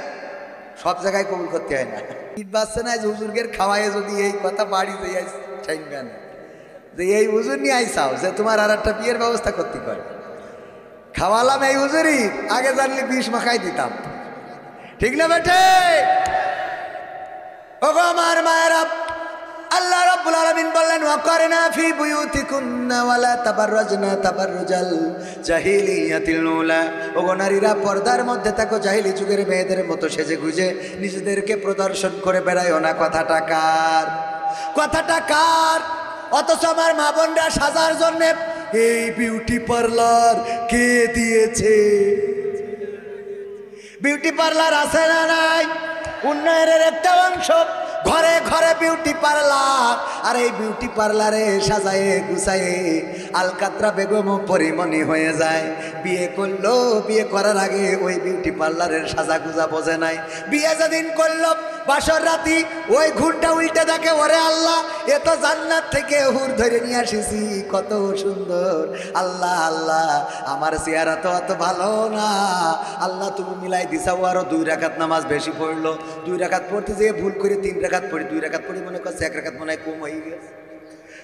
সব জায়গায় কবুল করতে হয় না। ঈদ বাসছে না যে হুজুরগের খাওয়ায় যদি এই কথা বাড়ি দিয়ে চাইবে না যে এই হুজুর নিয়ে আইসাও যে তোমার আর একটা বিয়ের ব্যবস্থা করতে পারে। খাওয়ালাম এই হুজুরই, আগে জানলে 20 মাখাই দিতাম। ঠিক না বেটে? ওগো আমার মায়েরা, আল্লাহ রাব্বুল আলামিন বললেন ওয়াকারনা ফি বুয়ুতিকুন্না ওয়ালা তাবাররাজনা তাবাররুজাল জাহিলিয়াতিল উলা। ওগো নারীরা, পর্দার মধ্যে থাকো, জাহিলি যুগের মেয়েদের মতো সেজে গুজে নিজেদেরকে প্রদর্শন করে বেড়ায়ও না। কথাটা কার? কথাটা কার? অথচ আমার মা বোনরা সাজার জন্য এই বিউটি পার্লার কে দিয়েছে? বিউটি পার্লার আছে না নাই? উন্নয়নের একটা অংশ। ঘরে ঘরে বিউটি পার্লার, আর এই বিউটি পার্লারে সাজায়ে গুছায়ে আলকাতরা বেগম পরিমণি হয়ে যায়। বিয়ে করলো, বিয়ে করার আগে ওই বিউটি পার্লারের সাজা গুজা বোঝে নাই। বিয়ে যেদিন করলো বাসর রাতি ওই ঘুরটা উল্টে দেখে, ওরে আল্লাহ এ তো জান্নাত থেকে হুর ধরে নিয়ে আসিছি, কত সুন্দর। আল্লাহ আল্লাহ, আমার চেহারা তো অত ভালো না, আল্লাহ তুমি মিলাই দিছাও। আরো 2 রাকাত নামাজ বেশি পড়লো, 2 রাকাত পড়তে যেয়ে ভুল করে 3 রাকাত পড়ি, 2 রাকাত পড়ি মনে করছে 1 রাকাত মনে হয় কম হয়ে গেছে।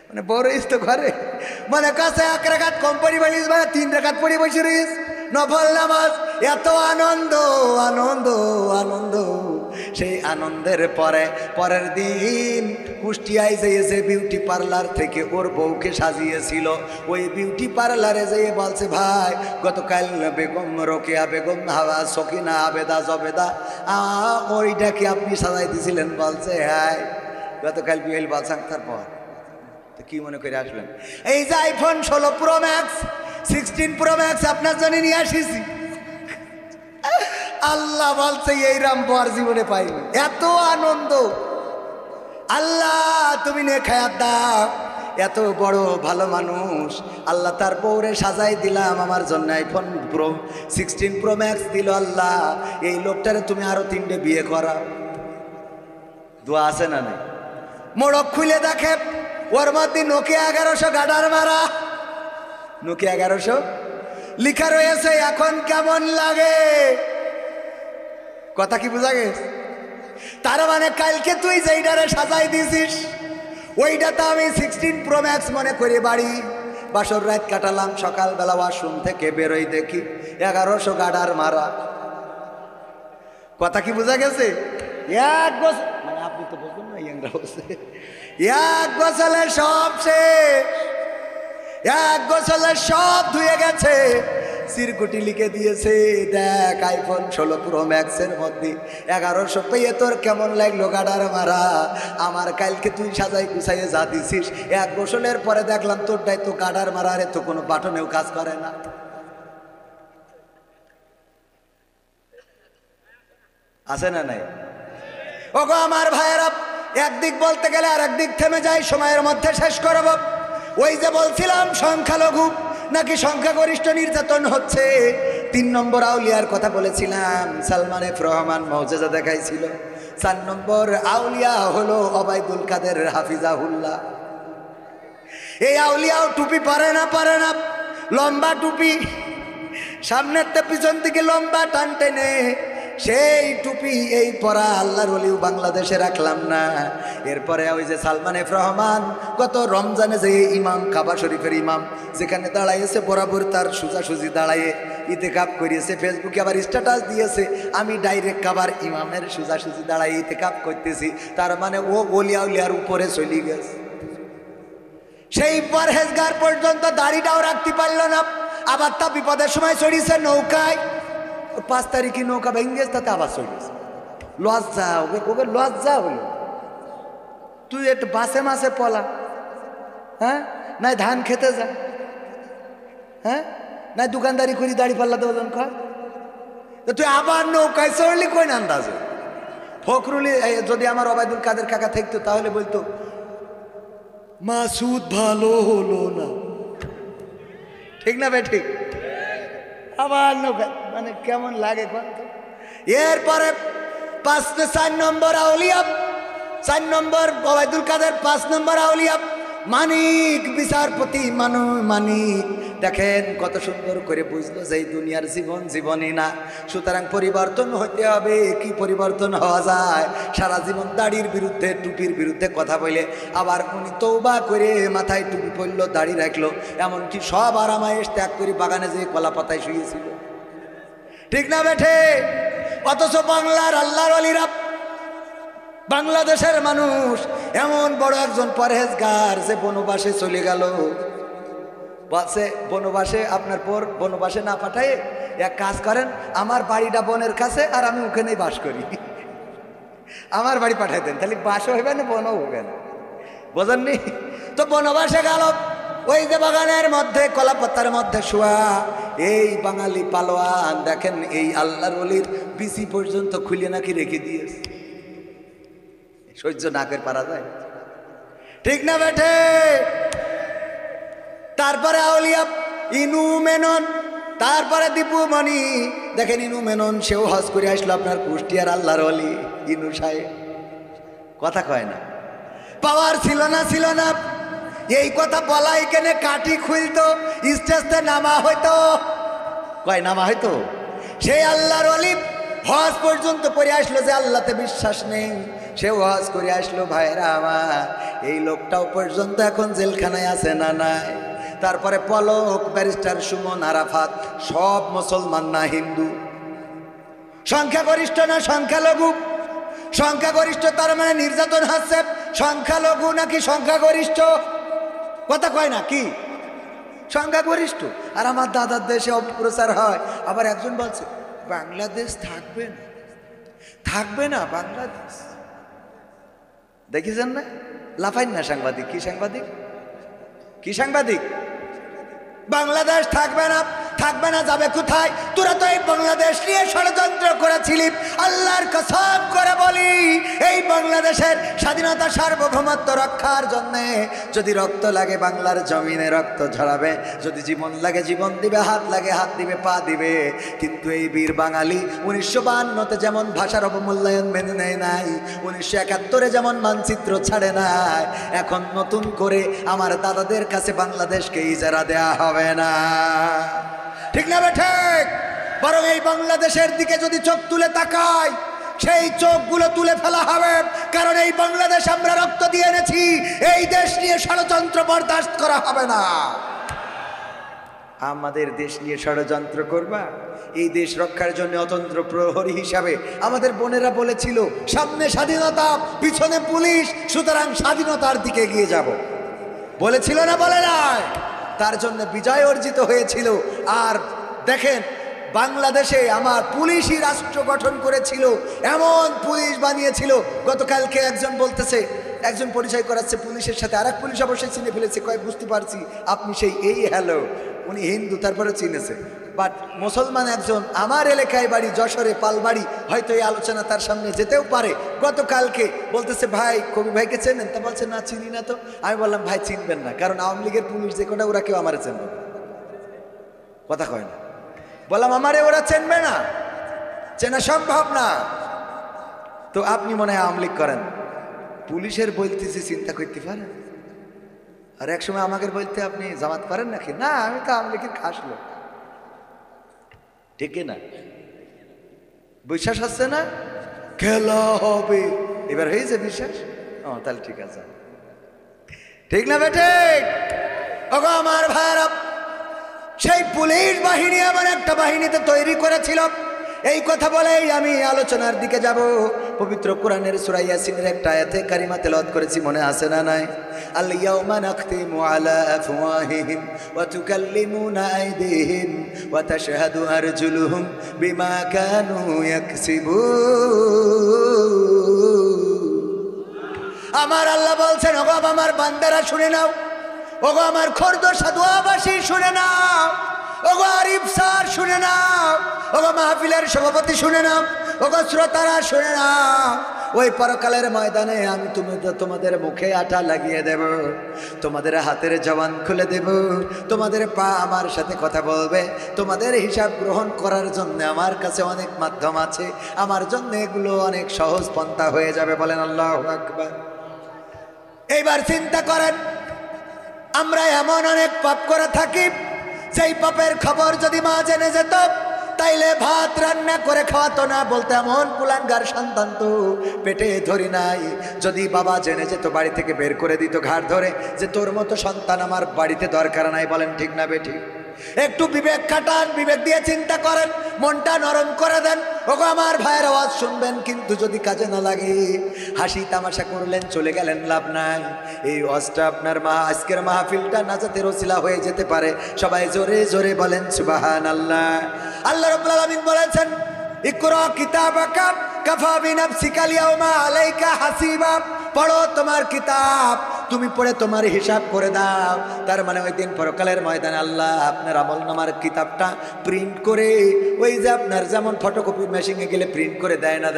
মানে বড় তো ঘরে মনে করছে 1 রাকাত কম পড়ি বলিস, মানে 3 রাকাত পড়ি বসে রইস নফল নামাজ। এত আনন্দ আনন্দ আনন্দ। সেই আনন্দের পরে পরের দিন কুষ্টিয়ায় যেয়েছে বিউটি পার্লার থেকে ওর বউকে সাজিয়েছিল। ওই বিউটি পার্লারে যেয়ে বলছে ভাই গতকাল বেগম রোকেয়া বেগম হাওয়া সকিনা আবেদা জবেদা ওইটাকে আপনি সাজাই দিয়েছিলেন? বলছে হ্যাঁ গতকাল বিয়েল। বলছেন তারপর তো কি মনে করে আসলেন? এই যে iPhone 16 pro max 16 pro max আপনার জন্য নিয়ে আসিছি। আল্লাহ বলছে এইরাম বর জীবনে পাইনি, এত আনন্দ। আল্লাহ তুমি নে খায়াত দাও, এত বড় ভালো মানুষ আল্লাহ তার বউরে সাজাই দিলাম আমার জন্য আইফোন প্রো 16 প্রো ম্যাক্স দিল। আল্লাহ এই লোকটারে তুমি আরো 3টে বিয়ে করাও। দোয়া আছে না নাই? মোড়ক খুলে দেখে ওর মধ্যে নোকিয়া 1100 গাডার মারা, নোকিয়া 1100 লিখা রয়েছে এখন কেমন লাগে। কথা কি বোঝা গেছে? তার মানে কালকে তুই যেইটারে সাজাই দিছিস ওইটা তো আমি 16 Pro Max মনে করি বাড়ি বাসর রাত কাটালাম। সকালবেলা ওয়াশরুম থেকে বেরোই দেখি 1100 গাডার মারা। কথা কি বোঝা গেছে? এক গোসল, মানে আপনি তো বুঝবেন না, ইয়াংরা বলছে এক গোসলে সব শেষ, এক গোসলে সব ধুয়ে গেছে। সিরকুটি লিখে দিয়েছে, দেখ আইফোন 16 Pro Max এর মধ্যে 1100 পেয়ে তোর কেমন লাগলো গাডার মারা? আমার কালকে তুই সাজাই গুছাইয়ে যা দিছিস, এক গোসলের পরে দেখলাম তোরটাই তো গাডার মারা, রে তো কোনো বাটনেও কাজ করে না। আছে না নাই? ওগো আমার ভাইয়েরা, একদিক বলতে গেলে আর একদিক থেমে যায়, সময়ের মধ্যে শেষ করব। ওই যে বলছিলাম সংখ্যালঘু নাকি সংখ্যাগরিষ্ঠ নির্যাতন হচ্ছে, 3 নম্বর আউলিয়ার কথা বলেছিলাম, সালমান এফ রহমান মৌজেজা দেখাইছিল। 4 নম্বর আউলিয়া হলো ওবায়দুল কাদের হাফিজাহুল্লাহ। এই আউলিয়াও টুপি পারে না, লম্বা টুপি, সামনের তে পিছন দিকে লম্বা টান টেনে, সেই টুপি এই পরা আল্লাহর ওলিও বাংলাদেশে রাখলাম না। এরপরে ওই যে সালমান এফ রহমান গত রমজানে যে ইমাম, কাবা শরীফের ইমাম, যেখানে দাঁড়াইছে বরাবর তার সোজাসুজি দাঁড়াইয়ে ইতেকাপ করিয়েছে, ফেসবুকে আবার স্ট্যাটাস দিয়েছে, আমি ডাইরেক্ট কাবার ইমামের সোজাসুজি দাঁড়াই ইতেকাপ করতেছি। তার মানে ও ওলিয়া উলিয়ার উপরে চলে গেছে। সেই পরহেজগার পর্যন্ত দাড়িটাও রাখতে পারল না, আবার তা বিপদের সময় চড়িয়েছে নৌকায়। 5 তারিখে নৌকা ভেঙে তাতে আবার চড়িয়েছে। লজ্জা, ওকে লজ্জা হলো। তুই একটু বাসে মাসে পলা, হ্যাঁ, নাই ধান খেতে যা, হ্যাঁ, নাই দোকানদারি করি দাড়ি পাল্লাতে ওজন খা, তুই আবার নৌকায় চড়লি কই না আন্দাজে? ফখরুলি যদি আমার ওবায়দুল কাদের কাকা থাকতো তাহলে বলতো মাসুদ ভালো হলো না, ঠিক না বে ঠিক? আবার নৌকা, মানে কেমন লাগে? এরপরে 4 নম্বর আউলিয়া, 4 নম্বর ওবায়দুল কাদের, 5 নম্বর আউলিয়া মানিক, বিচারপতি মানিক। দেখেন কত সুন্দর করে বুঝলো যে এই দুনিয়ার জীবন জীবনই না, সুতরাং পরিবর্তন হতে হবে। কি পরিবর্তন হওয়া যায়? সারা জীবন দাড়ির বিরুদ্ধে, টুপির বিরুদ্ধে কথা বলে, আবার উনি তওবা করে মাথায় টুপি পরলো, দাড়ি রাখলো, এমনকি সব আরামায়েশ ত্যাগ করে বাগানে যে কলা পাতায় শুয়েছিল, ঠিক না বেঠে? অথচ বাংলার আল্লাহর ওলিরা, বাংলাদেশের মানুষ এমন বড় একজন পরহেজগার যে বনবাসে চলে গেল। বলছে বনবাসে, আপনার পর বনবাসে না পাঠায় এক কাজ করেন, আমার বাড়িটা বনের কাছে আর আমি ওখানেই বাস করি, আমার বাড়ি পাঠাই দেন, তাহলে বাসও হবে না বনও হবে না। বোঝেননি তো? বনবাসে গেল, ওই যে বাগানের মধ্যে কলাপাতার মধ্যে শোয়া এই বাঙালি পালোয়ান, দেখেন এই আল্লাহর ওলির বিসি পর্যন্ত খুলে নাকি রেখে দিয়েছে। সহ্য না করে পারা যায়, ঠিক না বেঠে? তারপরে আউলিয়া ইনু মেনন, তারপরে দীপু মণি। দেখেন ইনু মেনন, সেও হজ করে আসলো আপনার কুষ্টিয়ার আল্লাহর ওলি ইনু সাহেব। কথা কয় না, পাওয়ার ছিল না, এই কথা বলা এখানে কাঠি খুলতো, স্টেজতে নামা হইতো, কয় নামা হইতো। সেই আল্লাহর ওলি হজ পর্যন্ত পড়ে আসলো, যে আল্লাহতে বিশ্বাস নেই, সেও হজ করে আসলো। ভাইরা আমার, এই লোকটাও পর্যন্ত এখন জেলখানায় আছে না নাই? তারপরে পলক, ব্যারিস্টার সুমন, আরাফাত, সব মুসলমান না হিন্দু। সংখ্যাগরিষ্ঠ না সংখ্যালঘু? সংখ্যাগরিষ্ঠ, তার মানে নির্যাতন হচ্ছে। সংখ্যালঘু নাকি সংখ্যাগরিষ্ঠ? কথা কয় না কি? সংখ্যাগরিষ্ঠ। আর আমার দাদার দেশে অপপ্রচার হয়, আবার একজন বলছে বাংলাদেশ থাকবে না বাংলাদেশ। দেখেছেন না? লাফাইন না সাংবাদিক। কি সাংবাদিক? বাংলাদেশ থাকবে না যাবে কোথায়? তোরা তো এই বাংলাদেশ নিয়ে ষড়যন্ত্র করেছিলি। আল্লাহর কসম করে বলি, এই বাংলাদেশের স্বাধীনতা সার্বভৌমত্ব রক্ষার জন্য যদি রক্ত লাগে বাংলার জমিনে রক্ত ঝরাবে, যদি জীবন লাগে জীবন দিবে, হাত লাগে হাত দিবে, পা দিবে। কিন্তু এই বীর বাঙালি 1952-তে যেমন ভাষার অবমূল্যায়ন মেনে নেয় নাই, 1971-এ যেমন মানচিত্র ছাড়ে নাই, এখন নতুন করে আমার দাদাদের কাছে বাংলাদেশকে ইজারা দেয়া হবে না, ঠিক না ঠিক? বরং এই বাংলাদেশের দিকে যদি চোখ তুলে তাকায়, সেই চোখগুলো তুলে ফেলা হবে, কারণ এই বাংলাদেশ আমরা রক্ত দিয়ে এনেছি, এই দেশ নিয়ে ষড়যন্ত্র বরদাস্ত করা হবে না। আমাদের দেশ নিয়ে ষড়যন্ত্র করবা? এই দেশ রক্ষার জন্য অতন্ত্র প্রহরী হিসাবে আমাদের বোনেরা বলেছিল সামনে স্বাধীনতা, পিছনে পুলিশ, সুতরাং স্বাধীনতার দিকে এগিয়ে যাব, বলেছিল না? বলে নাই? তার জন্য বিজয় অর্জিত হয়েছিল। আর দেখেন, বাংলাদেশে আমার পুলিশই রাষ্ট্র গঠন করেছিল, এমন পুলিশ বানিয়েছিল। গতকালকে একজন বলতেছে, একজন পরিচয় করাচ্ছে পুলিশের সাথে, আর এক পুলিশ অবশ্যই চিনে ফেলেছে, কয় বুঝতে পারছি আপনি সেই এই হ্যালো। উনি হিন্দু, তারপরে চিনেছে। বাট মুসলমান একজন, আমার এলাকায় বাড়ি যশোরে পালবাড়ি, হয়তো এই আলোচনা তার সামনে যেতেও পারে। গতকালকে বলতেছে, ভাই কবি ভাইকে চেনেন? তা বলছে না, চিনি না তো। আমি বললাম, ভাই চিনবেন না, কারণ আওয়ামী লীগের পুলিশ যে কোটা, ওরা কেউ আমার চেনবে না। কথা কয় না। বললাম, আমারে ওরা চেনবে না, চেনা সম্ভব না। তো আপনি মনে হয় আওয়ামী লীগ করেন, পুলিশের বলতেছি চিন্তা করতে পারেন। আর এক সময় আমাকে বলতে আপনি জামাত করেন নাকি? না, আমি তো আওয়ামী লীগের খাস লোক। ঠিক না? বিশ্বাস হচ্ছে না? খেলা হবে এবার, হয়েছে বিশ্বাস? ও তাহলে ঠিক আছে, ঠিক না বেটে? ওগো আমার ভাইরা, সেই পুলিশ বাহিনী এমন একটা বাহিনীতে তৈরি করেছিল। এই কথা বলেই আমি আলোচনার দিকে যাব। পবিত্র কোরআনের সূরা ইয়াসিনের একটা আয়াতে কারিমা তেলাওয়াত করেছি, মনে আছে না নাই? আল ইয়াউমা নাখতিমু আলা আফওয়াহিহিম ওয়া তুকাল্লিমুনা আইদিহিম ওয়া তাশহাদু আরজুলুহুম বিমা কানু ইয়াকসিবুন। আমার আল্লাহ বলছেন, ওগো আমার বান্দারা শুনে নাও, ওগো আমার খোরদোসা দোয়াবাসী শুনে নাও, ওগো আরিফ স্যার শুনে নাও, ওগো মাহফিলের সভাপতি শুনে নাও, ওগো শ্রোতারা শুনে নাও। ওই পরকালের ময়দানে আমি তোমাদের মুখে আটা লাগিয়ে দেব, তোমাদের হাতের জবান খুলে দেব, তোমাদের পা আমার সাথে কথা বলবে। তোমাদের হিসাব গ্রহণ করার জন্য আমার কাছে অনেক মাধ্যম আছে, আমার জন্য এগুলো অনেক সহজ পন্থা হয়ে যাবে। বলেন আল্লাহু আকবার। এইবার চিন্তা করেন, আমরা এমন অনেক পাপ করে থাকি, সেই পাপের খবর যদি মা জেনে যেত, তাইলে ভাত রান্না করে খাওয়াতো না। বলতে এমন কুলাঙ্গার সন্তান তো পেটে ধরি নাই। যদি বাবা জেনে যেত, বাড়ি থেকে বের করে দিত ঘাড় ধরে, যে তোর মতো সন্তান আমার বাড়িতে দরকার নাই। বলেন ঠিক না বেঠিক? একটু বিবেক খাটান, বিবেক দিয়ে চিন্তা করেন, মনটা নরম করে দেন। ওগো আমার ভাইয়ের আওয়াজ শুনবেন, কিন্তু যদি কাজে না লাগে, হাসি তামাশা করলেন, চলে গেলেন, লাভ নাই। এই ওয়াজটা আপনার আজকের মাহফিলটা নাজাতের ওসিলা হয়ে যেতে পারে। সবাই জোরে জোরে বলেন সুবহানাল্লাহ। আল্লাহ রাব্বুল আলামিন বলেছেন, ইকরা কিতাবাকা কাফা বিনাফসিকা আল-ইয়াওমা আলাইকা হাসিবা। পড়ো তোমার কিতাব, তুমি পড়ে তোমার হিসাব করে দাও। তার মানে ওই দিন পরকালের ময়দানে আল্লাহ আপনার আমলনামার কিতাবটা প্রিন্ট করে, ওই যে আপনার যেমন ফটোকপি মেশিনে গেলে প্রিন্ট করে দেয় না,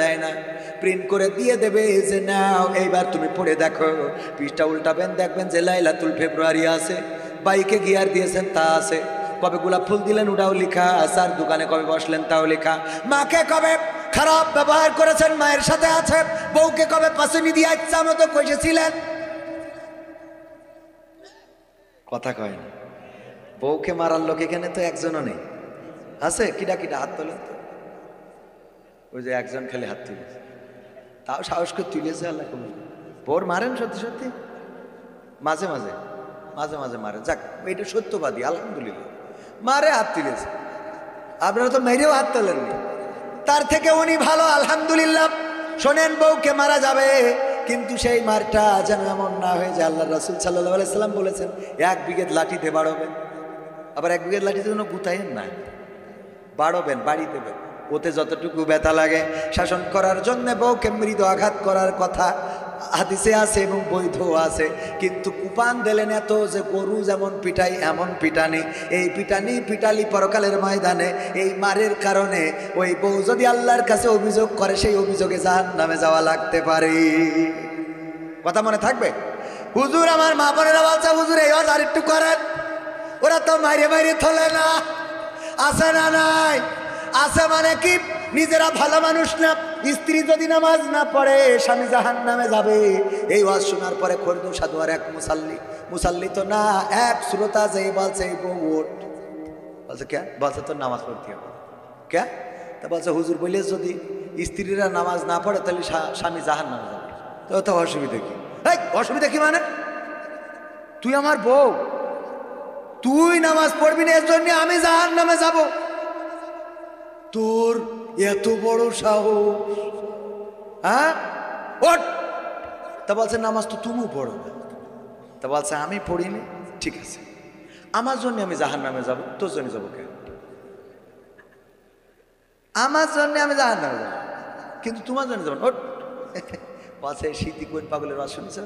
প্রিন্ট করে দিয়ে দেবে, যে নাও এইবার তুমি পড়ে দেখো। পৃষ্ঠা উল্টাবেন, দেখবেন যে লাইলাতুল ফেব্রুয়ারি আছে, বাইকে গিয়ার দিয়েছেন তা আছে, কবে গোলাপ ফুল দিলেন ওটাও লেখা, আসার দোকানে কবে বসলেন তাও লেখা, মাকে কবে খারাপ ব্যবহার করেছেন মায়ের সাথে আছে, বউকে কবে পাশে দিয়ে ইচ্ছা মতো কষেছিলেন। কথা কয় না। বউকে মারার লোক এখানে তো একজনও নেই, আছে? কিটা কিটা হাত তোলেন তো। ওই যে একজন খালি হাত তুলেছে, তাও সাহস করে তুলেছে। আল্লাহ কবুল। বউর মারেন সত্যি সত্যি? মাঝে মাঝে মাঝে মাঝে মারে, যাক এটা সত্যবাদী, আলহামদুলিল্লাহ। মারে, হাত তুলেছে। আপনারা তো মেরেও হাত তোলেননি, তার থেকে উনি ভালো, আলহামদুলিল্লাহ। শোনেন, বউকে মারা যাবে, কিন্তু সেই মারটা যেন এমন না হয়ে যায়। আল্লাহ রাসূল সাল্লাল্লাহু আলাইহি সাল্লাম বলেছেন, 1 বিঘত লাঠিতে বাড়বেন। আবার 1 বিঘত লাঠিতে যেন গুতায়েন না, বাড়বেন, বাড়ি দেবেন। ওতে যতটুকু ব্যথা লাগে শাসন করার জন্য বউকে মৃদু আঘাত করার কথা হাদিসে আছে এবং বৈধ আছে। কিন্তু কুপান দিলেন এত যে গরু যেমন পিটাই এমন পিটানি। এই পিটানি পিটালি পরকালের ময়দানে। এই মারের কারণে ওই বউ যদি আল্লাহর কাছে অভিযোগ করে, সেই অভিযোগে জাহান্নামে যাওয়া লাগতে পারে। কথা মনে থাকবে? হুজুর, আমার মা বোনেরা বলছে, হুজুর এই আর একটু করেন। ওরা তো মাইরে মাইরে থলে না, আছে না নাই? আছে মানে কি, নিজেরা ভালো মানুষ না, স্ত্রী যদি নামাজ না পড়ে স্বামী জাহান্নামে যাবে। এই ওয়াজ শোনার পরে খোরদু সাধু আর এক মুসাল্লি তো না, এক শ্রোতা যেই বলছে, এই বউ ওঠ, বলছে কে? বলছে তোর নামাজ পড়তে হবে। কে? তা বলছে হুজুর বলে যদি স্ত্রীরা নামাজ না পড়ে তাহলে স্বামী জাহান্নামে যাবে, তো অসুবিধা কি? এই অসুবিধা কি মানে? তুই আমার বউ, তুই নামাজ পড়বি না এর জন্য আমি জাহান্নামে যাব? তোর এত বড় সাহস? হ্যাঁ, ওঠ। তা বলছে নামাজ তো তুমিও পড়ো না। তা বলছে আমি পড়িনি, ঠিক আছে, আমার জন্য আমি জাহান্নামে যাব, তোর জন্য যাবো কেন? আমার জন্য আমি জাহান্নামে যাব, কিন্তু তোমার জন্য যাবো। ওঠ। বলছে শীতি কোন পাগলের রস শুনেছে?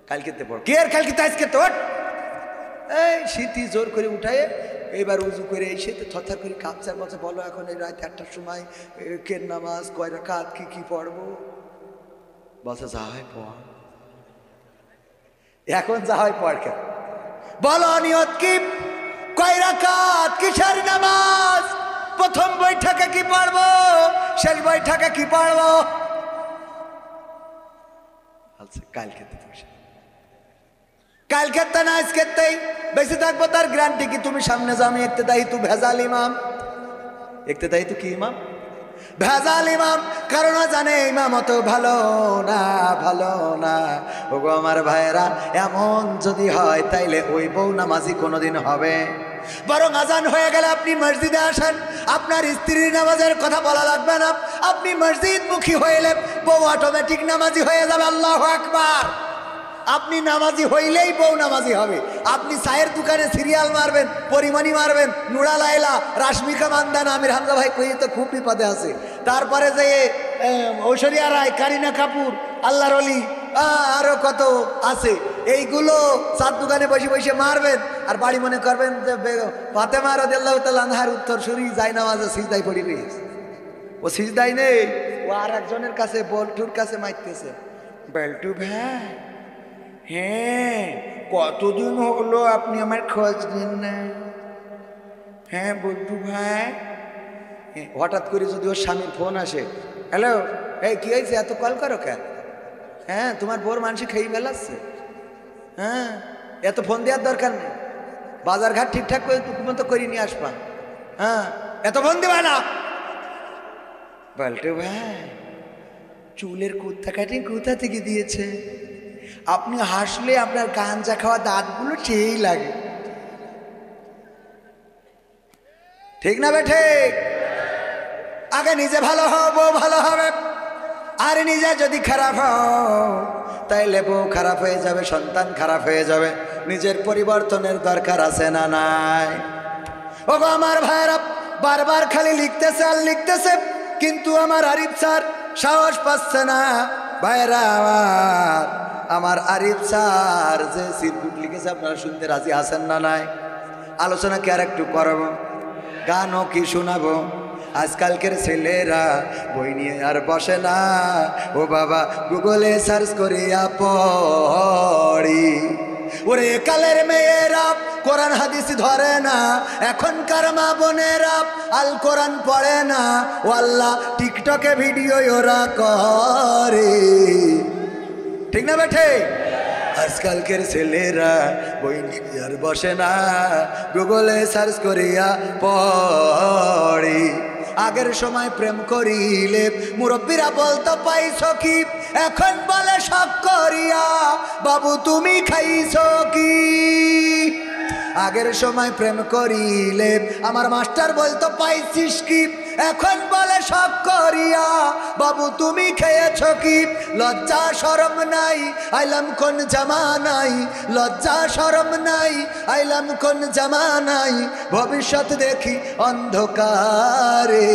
কালকেতে পড়। কে আর কালকে আজকে তোর? এই শীতি জোর করে উঠায় এবার উজু করে এই শীতে থরথর করে কাঁপচার। বলছে বলো এখন এই রাত 1টার সময় কের নামাজ কয় রাকাত, কি পড়বো? বলছে যা হয় পড়। এখন যা হয় পড় কেন? বলো নিয়ত কি? কয় রাকাত, কিসের নামাজ? প্রথম বৈঠকে কি পড়বো, শেষ বৈঠকে কি পড়বো? বলছে কালকে কালকে তা না আজকেতেই বেশি থাকবো, তার গ্যারান্টি কি? তুমি সামনে যাও, আমি একতে দায়ী, তু ভেজাল ইমাম। একতে দায়ী তো কি ইমাম? ভেজাল ইমাম। কারণ জানে ইমাম অত ভালো না, ভালো না। ওগো আমার ভাইয়েরা, এমন যদি হয় তাইলে ওই বউ নামাজি কোনোদিন হবে? বরং আজান হয়ে গেলে আপনি মসজিদে আসেন, আপনার স্ত্রীর নামাজের কথা বলা লাগবে না। আপনি মসজিদ মুখী হইলে বউ অটোমেটিক নামাজি হয়ে যাবে। আল্লাহু আকবার। আপনি নামাজি হইলেই বউ নামাজি হবে। আপনি চায়ের দোকানে সিরিয়াল মারবেন, পরিমণি মারবেন, নুরা লাইলা, রাশমিকা মান্দানা, আমির হামজা ভাই কই তো খুব বিপদে আছে। তারপরে যে ঐশ্বরিয়া রায়, কারিনা কাপুর, আল্লাহর অলি, আরো কত আছে, এইগুলো চার দোকানে বসে বসে মারবেন। আর বাড়ি মনে করবেন যে ফাতেমা রাদিয়াল্লাহু তাআলা আনহার উত্তর সুরি যায় নামাজে সিজদায় পড়ে রয়েছে। ও সিজদায় নেই, ও আর একজনের কাছে বল্টুর কাছে মারতেছে। বল্টু ভাই, হ্যাঁ কতদিন হলো আপনি আমার খোঁজ নেন না? হ্যাঁ বল্টু ভাই। হঠাৎ করে যদি ওর স্বামীর ফোন আসে, হ্যালো, এই কি হয়েছে, এত কল করো কেন? হ্যাঁ তোমার বোর মানুষ খেয়ে ফেলাচ্ছে। হ্যাঁ এত ফোন দেওয়ার দরকার নেই, বাজার ঘাট ঠিকঠাক করে তুমি তো করে নিয়ে আসবা। হ্যাঁ এত ফোন দেবা না। বল্টু ভাই, চুলের কুত্তা কাটিং কোথা থেকে দিয়েছে? আপনি হাসলে আপনার গাঞ্জা খাওয়া দাঁতগুলো সেই লাগে। ঠিক না বেঠে? আগে নিজে ভালো হও, বউ ভালো হবে। আর নিজে যদি খারাপ হও তাইলে বউ খারাপ হয়ে যাবে, সন্তান খারাপ হয়ে যাবে। নিজের পরিবর্তনের দরকার আছে না নাই? ওগো আমার ভাইরা, বারবার খালি লিখতেছে আর লিখতেছে, কিন্তু আমার আরিফ স্যার সাহস পাচ্ছে না। ভাইরা আমার আরিফ স্যার যে সিরকুট লিখেছে আপনারা শুনতে রাজি আছেন না নাই? আলোচনা কি আর একটু করবো? গানও কি শোনাবো? আজকালকের ছেলেরা বই নিয়ে আর বসে না, ও বাবা গুগলে সার্চ করিয়া পড়ি। ওরে কালের মেয়েরা কোরআন হাদিস ধরে না, এখনকার মা বোনেরা আল কোরআন পড়ে না। ও আল্লাহ, টিকটকে ভিডিও ওরা করে। ঠিক না বেঠে? আজকালকের ছেলেরা বই নিয়ে আর বসে না, গুগলে সার্চ করিয়া পড়ি। আগের সময় প্রেম করিলে মুরব্বীরা বলতো পাইছো কি, এখন বলে শখ করিয়া বাবু তুমি খাইছো কি। আগের সময় প্রেম করিলে আমার মাস্টার বলতো পাইছিস কি, এখন বলে শখ করিয়া বাবু তুমি খেয়েছো কি। লজ্জা শরম নাই, আইলাম কোন জামানাই, লজ্জা শরম নাই, আইলাম কোন জামানাই। ভবিষ্যৎ দেখি অন্ধকারে।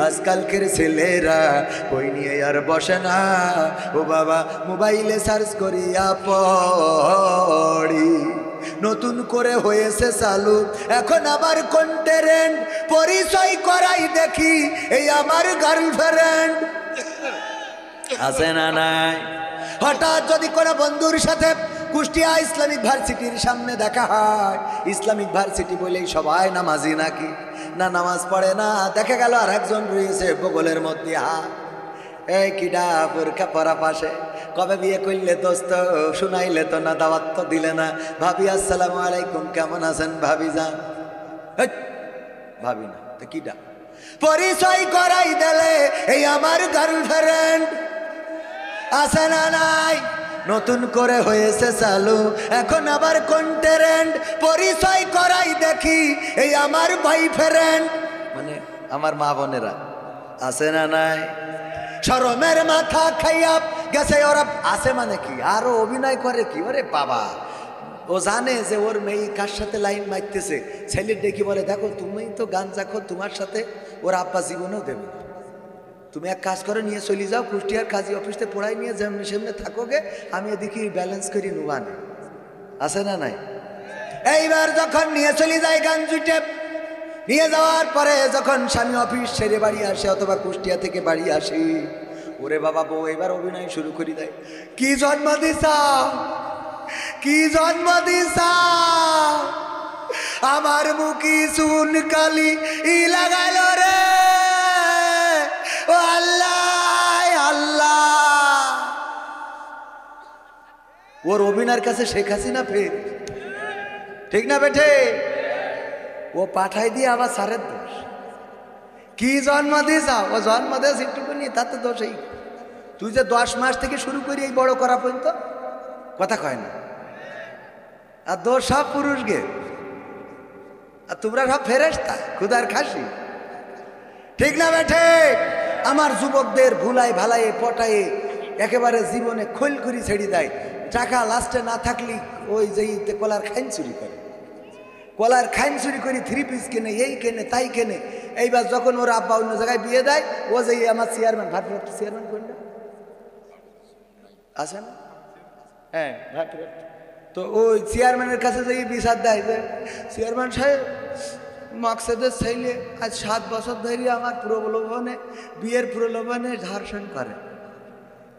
আজকালকের ছেলেরা বই নিয়ে আর বসে না, ও বাবা মোবাইলে সার্চ করিয়া পড়ি। নতুন করে হয়েছে চালু এখন আবার কোন ট্রেন্ড, পরিচয় করাই দেখি এই আমার গার্লফ্রেন্ড। আছে না নাই? হঠাৎ যদি কোনো বন্ধুর সাথে কুষ্টিয়া ইসলামিক ভার্সিটির সামনে দেখা হয়, ইসলামিক ভার্সিটি বলেই সবাই নামাজি নাকি? না, নামাজ পড়ে না। দেখা গেল আর একজন রয়েছে বগলের মধ্যে হাত। এই কিডা বোরকা পরা পাশে, কবে বিয়ে করলে দোস্ত? শুনাইলে তো না, দাওয়াত তো দিলে না। ভাবি আসসালামু আলাইকুম, কেমন আছেন ভাবি? যান ভাবি না তো কিডা? পরিচয় করাই দিলে এই আমার গার্লফ্রেন্ড আছে না নাই, নতুন করে হয়েছে চালু এখন আবার কন্টেন্ট, পরিচয় করাই দেখি এই আমার বয়ফ্রেন্ড, মানে আমার মা বোনেরা আছে না নাই, শরমের মাথা খাইয়া গেছে ওরা। আছে মানে কি, আরো অভিনয় করে কি, ওরে বাবা ও জানে যে ওর মেয়ে কার সাথে লাইন মারতেছে, ছেলের ডেকে বলে দেখো তুমি তো গাঞ্জা খো, তোমার সাথে ওর আব্বা জীবনেও দেবে না, তুমি এক কাজ করে নিয়ে চলে যাও কুষ্টিয়ার কাজী অফিসে পড়াই নিয়ে যেমনি সেমনি থাকোগে, আমি এদিকে ব্যালেন্স করি নুবানে। আছে না নাই? এইবার যখন নিয়ে চলে যায় গাঞ্জুটে, নিয়ে যাওয়ার পরে যখন স্বামী অফিস ছেড়ে বাড়ি আসে অথবা কুষ্টিয়া থেকে বাড়ি আসে, ওরে বাবা বউ এবার অভিনয় শুরু করে দেয়, কি জন্ম দিছা, কি জন্ম দিছা, আমার মুখি চুন কালি ই লাগাইল রে, ও আল্লাহ আল্লাহ। ওর অভিনয়ের কাছে শেখ হাসিনা ফের, ঠিক না বেঠে? ও পাঠাই দিয়ে আবার সারের দোষ, কি জন্ম দিয়েছা, ও জন্ম দিয়েছে একটুকুনি তাতে দোষ। এই তুই যে 10 মাস থেকে শুরু করি এই বড় করা পর্যন্ত কথা কয় না, আর দোষ সব পুরুষ গে, আর তোমরা সব ফেরেশতা খুদার খাসি, ঠিক না বেঠে? আমার যুবকদের ভুলাই ভালাই পটায়ে একেবারে জীবনে খোল করি ছেড়ে দেয়, টাকা লাস্টে না থাকলে ওই যে কলার খাইন চুরি করে, কলার খাইন চুরি করে 3 পিস কেনে, এই কেনে তাই কেনে। এইবার যখন ওর আব্বা অন্য জায়গায় বিয়ে দেয়, ও যে আমার চেয়ারম্যান, ভারপ্রাপ্ত চেয়ারম্যান কোনটা আছে না, হ্যাঁ ভারপ্রাপ্ত, তো ওই চেয়ারম্যানের কাছে যে বিচার দেয় যে চেয়ারম্যান সাহেব মকসদের ছেলে আজ 7 বছর ধরে আমার প্রলোভনে, বিয়ের প্রলোভনে ধর্ষণ করে।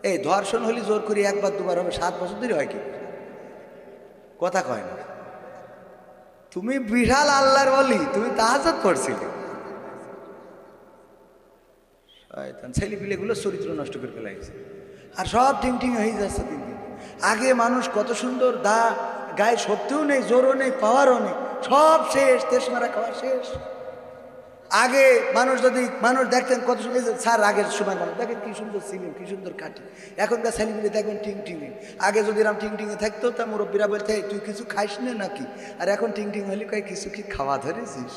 এই ধর্ষণ হলে জোর করি একবার দুবার হবে, 7 বছর ধরে হয় কি কথা কয় না? তুমি বিশাল আল্লাহর ওলি, তুমি তাহাজ্জুদ পড়ছিলে, শয়তান ছেলেপিলেগুলো চরিত্র নষ্ট করে ফেলাইছে, আর সব টিং হয়ে যাচ্ছে দিন দিন। আগে মানুষ কত সুন্দর, দা গায়ে শক্তিও নেই, জোরও নেই, পাওয়ারও নেই, সব শেষ, তেসমারা খাওয়া শেষ। আগে মানুষ যদি মানুষ দেখতেন কত সুন্দর, স্যার আগের সময় মানুষ দেখেন কি সুন্দর ছিলেন, কি সুন্দর কাটে, এখনকার ছেলেপিলে দেখবেন টিংটিঙে। আগে যদি এরকম টিংটিঙে থাকতো তা মুরব্বীরা বলতে তুই কিছু খাইস না নাকি, আর এখন টিংটিং হলে কয় কিছু কি খাওয়া ধরেছিস,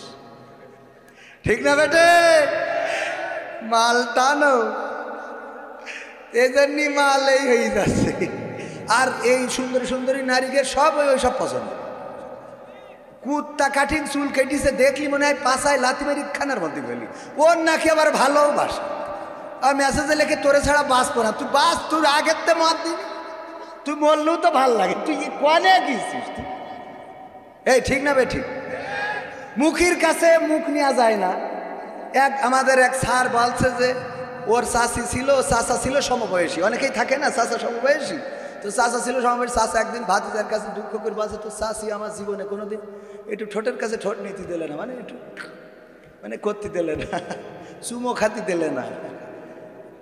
ঠিক না বেটে? মাল টানো, এই জন্যই মাল এই হয়ে যাচ্ছে। আর এই সুন্দরী সুন্দরী নারীকে সব ওই সব পছন্দ, কুত্তা কাঠিন চুল কেটেছে দেখলি মনে হয় পাশায় লাথি মারি খানার মধ্যে ফেলি, ওর নাকি আবার ভালোবাসে, আর মেসেজে লেখে তোরে ছাড়া বাঁচবো না, তুই বাঁচ, তুই আগের তে মত দিবি, তুই বললেও তো ভাল লাগে, তুই কনে গিয়েছিস তুই, এই ঠিক না বে ঠিক? মুখের কাছে মুখ নেওয়া যায় না। আমাদের এক স্যার বলছে যে ওর চাষি ছিল, চাষা ছিল সমবয়সী, অনেকেই থাকে না চাষা সমবয়সী, তো চাষা ছিল সমবয়সী। চাষা একদিন ভাতিজার কাছে দুঃখ করে বলছে, তো চাষি আমার জীবনে কোনোদিন একটু ঠোঁটের কাছে ঠোঁট নিতে দিলে না, মানে একটু মানে করতে দিলে না, চুমো খাতি দিলে না।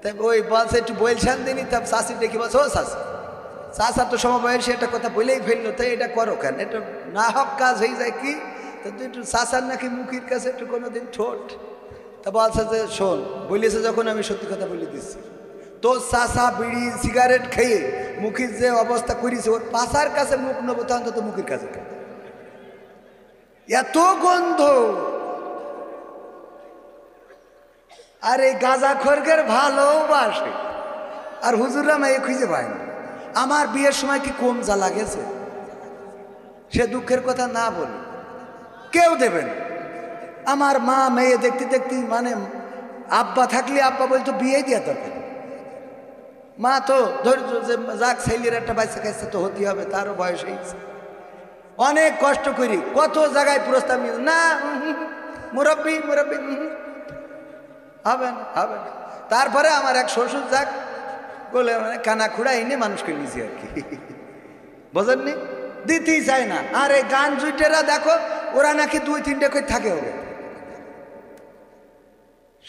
তাই ওই বলছে একটু বলছেন দিনই, তা চাষি দেখি বলছে, ও চাষি, চাষা তো সমবয়সী একটা কথা বলেই ফেললো, তাই এটা করো কেন, এটা না হক কাজ হয়ে যায় কি, তো তুই একটু চাষার নাকি মুখের কাছে একটু কোনোদিন ঠোঁট, তা বলছে যে শোন, বলেছে যখন আমি সত্যি কথা বলে দিচ্ছি, তোর চাষা বিড়ি সিগারেট খেয়ে মুখের যে অবস্থা করেছে, ওর পাশার কাছে মুখ নেবো তখন তো মুখের কাছে এত গন্ধ। আর এই গাঁজা খোরগের ভালোবাসে, আর হুজুররা মেয়ে খুঁজে পায় না। আমার বিয়ের সময় কি কম জ্বালা গেছে, সে দুঃখের কথা না বলে কেউ দেবে না। আমার মা মেয়ে দেখতে দেখতে, মানে আব্বা থাকলে আব্বা বলতো বিয়ে দিয়া দরকার, মা তো ধৈর্য যে যাক ছেলের একটা বাচ্চা কাছে তো হতে হবে, তারও বয়স হয়েছে, অনেক কষ্ট করি, কত জায়গায় প্রস্তাব নিয়ে না, মুরব্বী মুরব্বী হবে না হবে না। তারপরে আমার এক শ্বশুর যাক বলে মানে কানা খুঁড়া এনে মানুষকে নিয়েছি আর কি, বোঝেননি, দিতেই চায় না। আর এই গান জুইটেরা দেখো, ওরা নাকি 2-3টা করে থাকে, হবে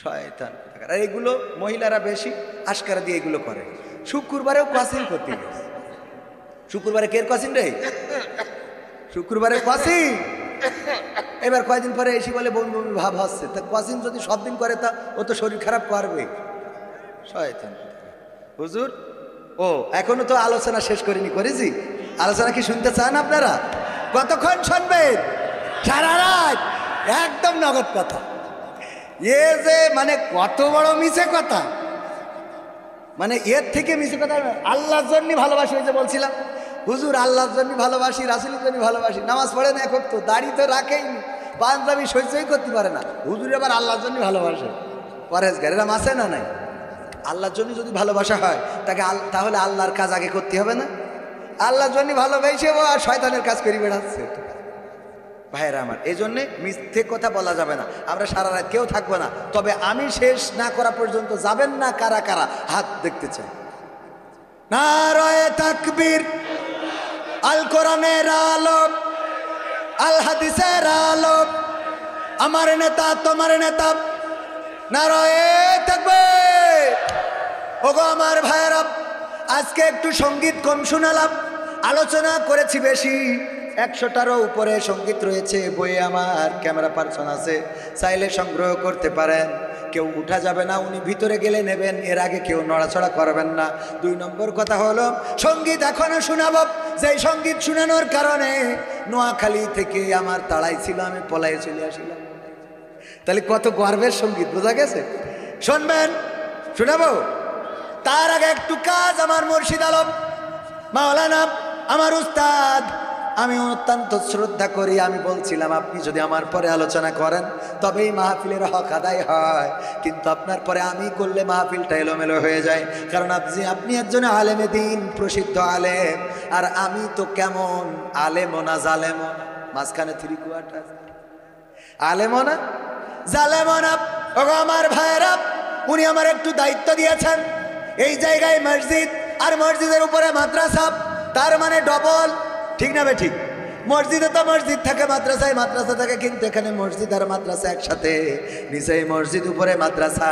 শয়তান। আর এইগুলো মহিলারা বেশি আশকারা দিয়ে এগুলো করে। শুক্রবারেও কসিং করতে গেছে, শুক্রবারে কের কসিং রে, শুক্রবারে কসিং এবার কয়েকদিন পরে এসে বলে বমি বমি ভাব হচ্ছে, তা কদিন যদি সব দিন করে তা ও তো শরীর খারাপ করবে। শয়তান হুজুর। ও এখনো তো আলোচনা শেষ করিনি, করেছি। আলোচনা কি শুনতে চান আপনারা? কতক্ষণ শুনবেন? সারা রাত একদম নগদ কথা। এ যে মানে কত বড় মিছে কথা, মানে এর থেকে মিছে কথা। আল্লাহর জন্য ভালোবাসি, ওই যে বলছিলাম হুজুর আল্লাহর জন্য ভালোবাসি, রাসূলের জন্য ভালোবাসি, নামাজ পড়ে না এখন তো, দাড়ি তো রাখেইনি, পাঞ্জাবি সহ্যই করতে পারে না, হুজুর আবার আল্লাহর জন্য ভালোবাসে। পরেশগার এরা মাসে না নাই। আল্লাহর জন্য যদি ভালোবাসা হয় তাকে তাহলে আল্লাহর কাজ আগে করতে হবে না? আল্লাহর জন্য ভালোবেসে ও আর শয়তানের কাজ করে বেড়াচ্ছে। ভাইয়েরা আমার, এই জন্যে মিথ্যে কথা বলা যাবে না। আমরা সারা রাত কেউ থাকবো না, তবে আমি শেষ না করা পর্যন্ত যাবেন না কারা কারা হাত দেখতে চাই। নারায়ে তাকবীর, আল কোরআনের আলো, আল হাদিসের আলো, আমার নেতা তোমার নেতা, নারায়ে তাকবীর। ওগো আমার ভাইয়েরা, আজকে একটু সঙ্গীত কম শোনালাম, আলোচনা করেছি বেশি। 100টারও উপরে সঙ্গীত রয়েছে বইয়ে, আমার ক্যামেরা পার্সন আছে, চাইলে সংগ্রহ করতে পারেন। কেউ উঠা যাবে না, উনি ভিতরে গেলে নেবেন, এর আগে কেউ নড়াচড়া করবেন না। 2 নম্বর কথা হলো, সঙ্গীত এখনো শোনাবো, যেই সঙ্গীত শোনানোর কারণে নোয়াখালী থেকে আমার তাড়াই ছিল, আমি পলায়ে চলে আসিলাম। তাহলে কত গর্বের সঙ্গীত, বোঝা গেছে? শুনবেন, শোনাবো। তার আগে একটু কাজ, আমার মুর্শিদ আলম মাওলানা, আমার উস্তাদ, আমি অত্যন্ত শ্রদ্ধা করি। আমি বলছিলাম আপনি যদি আমার পরে আলোচনা করেন তবেই মাহফিলের হক আদায় হয়, কিন্তু আপনার পরে আমি করলে মাহফিলটা এলোমেলো হয়ে যায়। কারণ আপনি একজন আলেমে দিন, প্রসিদ্ধ আলেম, আর আমি তো কেমন আলেমও না জালেমও না, মাঝখানে 3/4 আলেমও না জালেমও না। ওগো আমার ভাইয়েরা, উনি আমার একটু দায়িত্ব দিয়েছেন, এই জায়গায় মসজিদ আর মসজিদের উপরে মাদ্রাসা, তার মানে ডবল, ঠিক না বে ঠিক? মসজিদে তো মসজিদ থাকে, মাদ্রাসায় মাদ্রাসা থাকে, কিন্তু এখানে মসজিদ আর মাদ্রাসা একসাথে, নিচে মসজিদ উপরে মাদ্রাসা।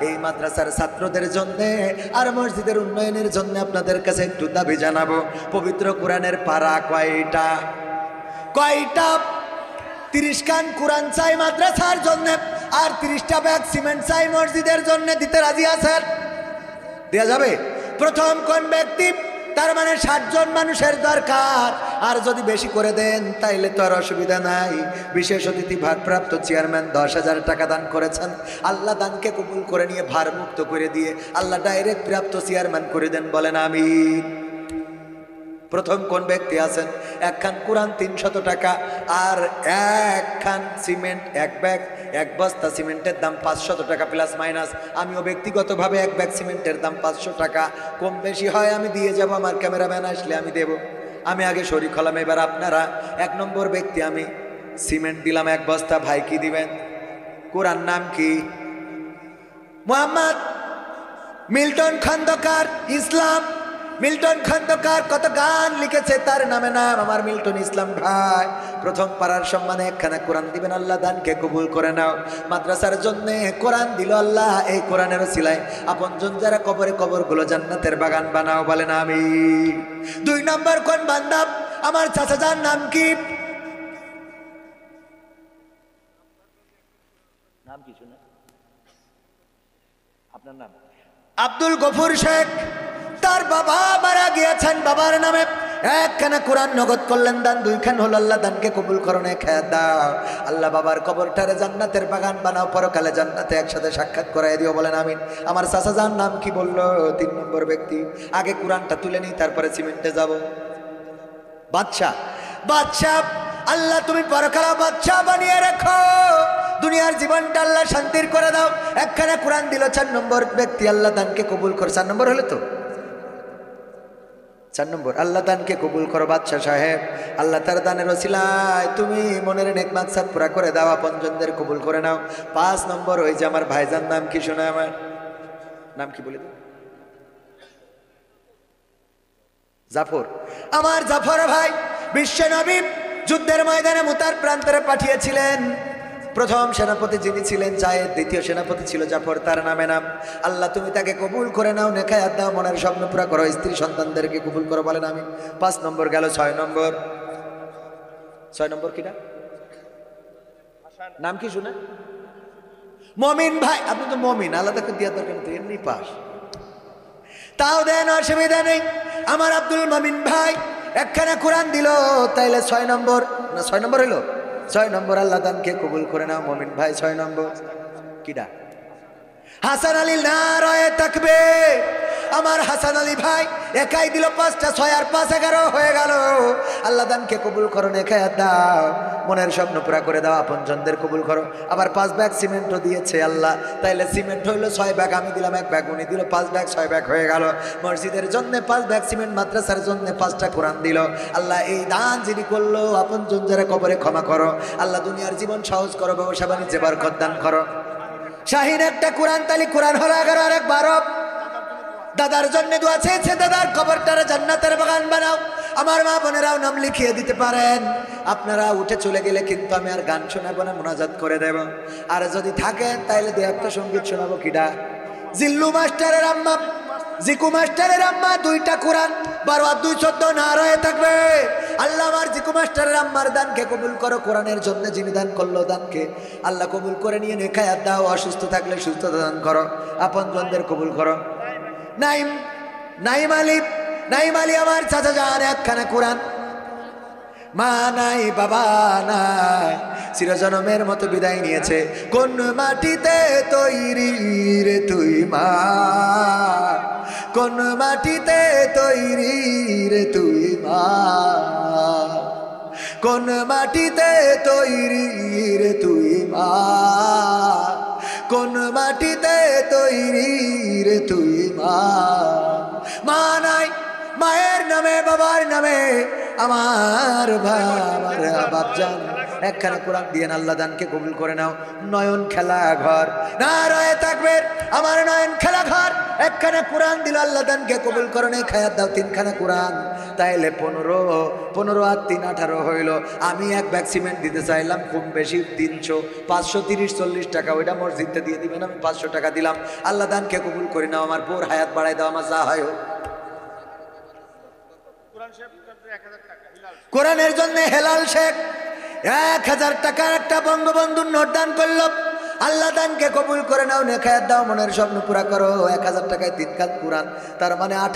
এই মাদ্রাসার ছাত্রদের জন্য আর মসজিদের উন্নয়নের জন্য আপনাদের কাছে একটু দাবি জানাবো। পবিত্র কোরআনের পারা কয়টা? 30 খান কোরআন চাই মাদ্রাসার জন্য, আর 30টা ব্যাগ সিমেন্ট চাই মসজিদের জন্য। দিতে রাজি আছেন? দেয়া যাবে? প্রথম কোন ব্যক্তি? তার মানে 60 জন মানুষের দরকার, আর যদি বেশি করে দেন তাইলে তো আর অসুবিধা নাই। বিশেষ অতিথি ভারপ্রাপ্ত চেয়ারম্যান 10,000 টাকা দান করেছেন। আল্লাহ দানকে কবুল করে নিয়ে ভার মুক্ত করে দিয়ে আল্লাহ ডাইরেক্ট প্রাপ্ত চেয়ারম্যান করে দেন, বলেন আমিন। প্রথম কোন ব্যক্তি আছেন? 1 খান কোরআন 300 টাকা, আর 1 খান সিমেন্ট, 1 ব্যাগ, 1 বস্তা সিমেন্টের দাম 500 টাকা প্লাস মাইনাস। আমিও ব্যক্তিগতভাবে 1 ব্যাগ সিমেন্টের দাম 500 টাকা, কম বেশি হয় আমি দিয়ে যাব, আমার ক্যামেরাম্যান আসলে আমি দেব। আমি আগে শরীক হলাম, এবার আপনারা। 1 নম্বর ব্যক্তি, আমি সিমেন্ট দিলাম 1 বস্তা। ভাই কি দিবেন? কোরআন নাম কি? মোহাম্মদ মিল্টন খন্দকার ইসলাম। মিল্টন খন্দকার কত গান লিখেছে, তার নামে নাম আমার মিল্টন ইসলাম ভাই। প্রথম পাড়ার সম্মানে 1 খানা কোরআন দিবেন, আল্লাহ দানকে কবুল করে নাও। মাদ্রাসার জন্য কোরআন দিল আল্লাহ, এই কোরআনের ওসিলায় আপনজন যারা কবরে, কবরগুলো জান্নাতের বাগান বানাও, বলেন আমিন। 2 নম্বর কোন বান্দা? আমার চাচাজার নাম কি? নাম কি শুনে? আপনার নাম? আব্দুল গফুর শেখ। তার বাবা মারা গিয়েছেন, বাবার নামে 1 খানা কোরআন নগদ করলেন দান। 2 খান হলো, আল্লাহ দানকে কবুল করনে খেয়ে দাও। আল্লাহ বাবার কবরটারে জান্নাতের বাগান বানাও, পরকালে জান্নাতে একসাথে সাক্ষাৎ করাই দিও, বলেন আমিন। আমার চাচাজার নাম কি বললো? 3 নম্বর ব্যক্তি। আগে কোরআনটা তুলে নিই, তারপরে সিমেন্টে যাব। বাদশা। বাদশা, আল্লাহ তুমি পরকালে বাদশা বানিয়ে রেখো, দুনিয়ার জীবনটা আল্লাহ শান্তির করে দাও। 1 খানা কোরআন দিল 4 নম্বর ব্যক্তি, আল্লাহ দানকে কবুল কর। 4 নম্বর হলো তো? 4 নম্বর, আল্লাহ দানকে কবুল করো বাদশা সাহেব। আল্লাহ তার দানের ওসিলায় তুমি মনের নেক মাকসাদ পুরা করে দাও, আপনজনদের কবুল করে নাও। 5 নম্বর, ওই যে আমার ভাইজান নাম কি শোনা? আমার নাম কি বলে দিন? জাফর। আমার জাফর ভাই বিশ্ব নবী যুদ্ধের ময়দানে মুতার প্রান্তরে পাঠিয়েছিলেন। প্রথম সেনাপতি যিনি ছিলেন জায়েদ, দ্বিতীয় সেনাপতি ছিল জাফর, তার নামে নাম। আল্লাহ তুমি তাকে কবুল করে নাও, নেখায়াত দাও, মনের স্বপ্ন পুরা করো, স্ত্রী সন্তানদেরকে কবুল করো, বলেন আমি। 5 নম্বর গেল। 6 নম্বর। 6 নম্বর কিটা? নাম কি শুনে? মমিন ভাই। আপনি তো মমিন, আলাদা করে দিয়া দরকার নেই, এমনি পাস। তাও দেন, অসুবিধা নেই। আমার আব্দুল মমিন ভাই একখানা কোরআন দিল, তাইলে 6 নম্বর না 6 নম্বর হইল 6 নম্বর। আল্লাহ দানকে কবুল করে নাও মমিন ভাই। 6 নম্বর কিডা? হাসান আলী, নারায়ে তাকবীর। আমার হাসান আলী ভাই একাই দিল 5টা, 6 আর 5 11 হয়ে গেল। আল্লাহ দানকে কবুল করো, নেখায়াত দাও, মনের স্বপ্ন পুরা করে দাও, আপনজনদের কবুল করো। আবার 5 ব্যাগ সিমেন্টও দিয়েছে আল্লাহ, তাইলে সিমেন্ট হইলো 6 ব্যাগ, আমি দিলাম 1 ব্যাগ, উনি দিল 5 ব্যাগ, 6 ব্যাগ হয়ে গেল। মসজিদের জন্য 5 ব্যাগ সিমেন্ট, মাদ্রাসার জন্য 5টা কোরআন দিল। আল্লাহ এই দান যিনি করলো, আপনজন যারা কবরে ক্ষমা করো আল্লাহ, দুনিয়ার জীবন সহজ করো, ব্যবসা বাণিজ্যে বরকত দান করো। শাহিন একটা কোরআন, তালি কোরআন হলো 11 আর 1 12। দাদার জন্য দোয়া চেয়েছে, দাদার কবরটারে জান্নাতের বাগান বানাও। আমার মা বোনেরাও নাম লিখিয়ে দিতে পারেন। আপনারা উঠে চলে গেলে কিন্তু আমি আর গান শোনাবো না, মোনাজাত করে দেব। আর যদি থাকেন তাইলে 2-1টা সঙ্গীত শোনাবো। কিডা? জিল্লু মাস্টারের আম্মা, জিকু মাস্টারের আম্মা 2টা কোরআন, 12 আর 2 14। নারায়ে তাকবীর। আল্লাহ আমার জিকু মাস্টারের আম্মার দানকে কবুল করো, কোরআনের জন্য যিনি দান করলো দানকে আল্লাহ কবুল করে নিয়ে নেখায়াত দাও। অসুস্থ থাকলে সুস্থতা দান করো, আপনজনদের কবুল করো। নাইম আলী আমার চাচা জান একখানা কোরআন। মা নাই বাবা নাই, চিরজনমের মতো বিদায় নিয়েছে। কোন মাটিতে তৈরি রে তুই মা, কোন মাটিতে তৈরি রে তুই মা, কোন মাটিতে তৈরি রে তুই মা, কোন মাটিতে তৈরি রে তুই মা। মা নাই, মায়ের নামে বাবার নামে আমার বাপজান একখানা কোরআন দিয়ে আল্লাহ দানকে কবুল করে নাও। নয়ন খেলা ঘর, নারায়ে তাকবীর। আমার নয়ন খেলা ঘর একখানা কোরআন দিল, আল্লাহ দানকে কবুল করে নে খায়াত দাও। 3খানা কোরআন, তাইলে 15 আর 3 18 হইল। আমি 1 ব্যাগ সিমেন্ট দিতে চাইলাম, খুব বেশি 300, 530-40 টাকা, ওইটা মসজিদে দিয়ে দিবেন, আমি 500 টাকা দিলাম। আল্লাহ দানকে কবুল করে নাও, আমার বোর হায়াত বাড়াই দাও, আমার যা হয় হোক। কোরআনের জন্য হেলাল শেখ 1000 টাকার একটা বঙ্গবন্ধুর নোট দান করলো। আল্লাহ দানকে কবুল করে নাও, নেখায়াত দাও, মনের স্বপ্ন পুরা করো। 1000 টাকায় 3 খান কোরআন, তার মানে 18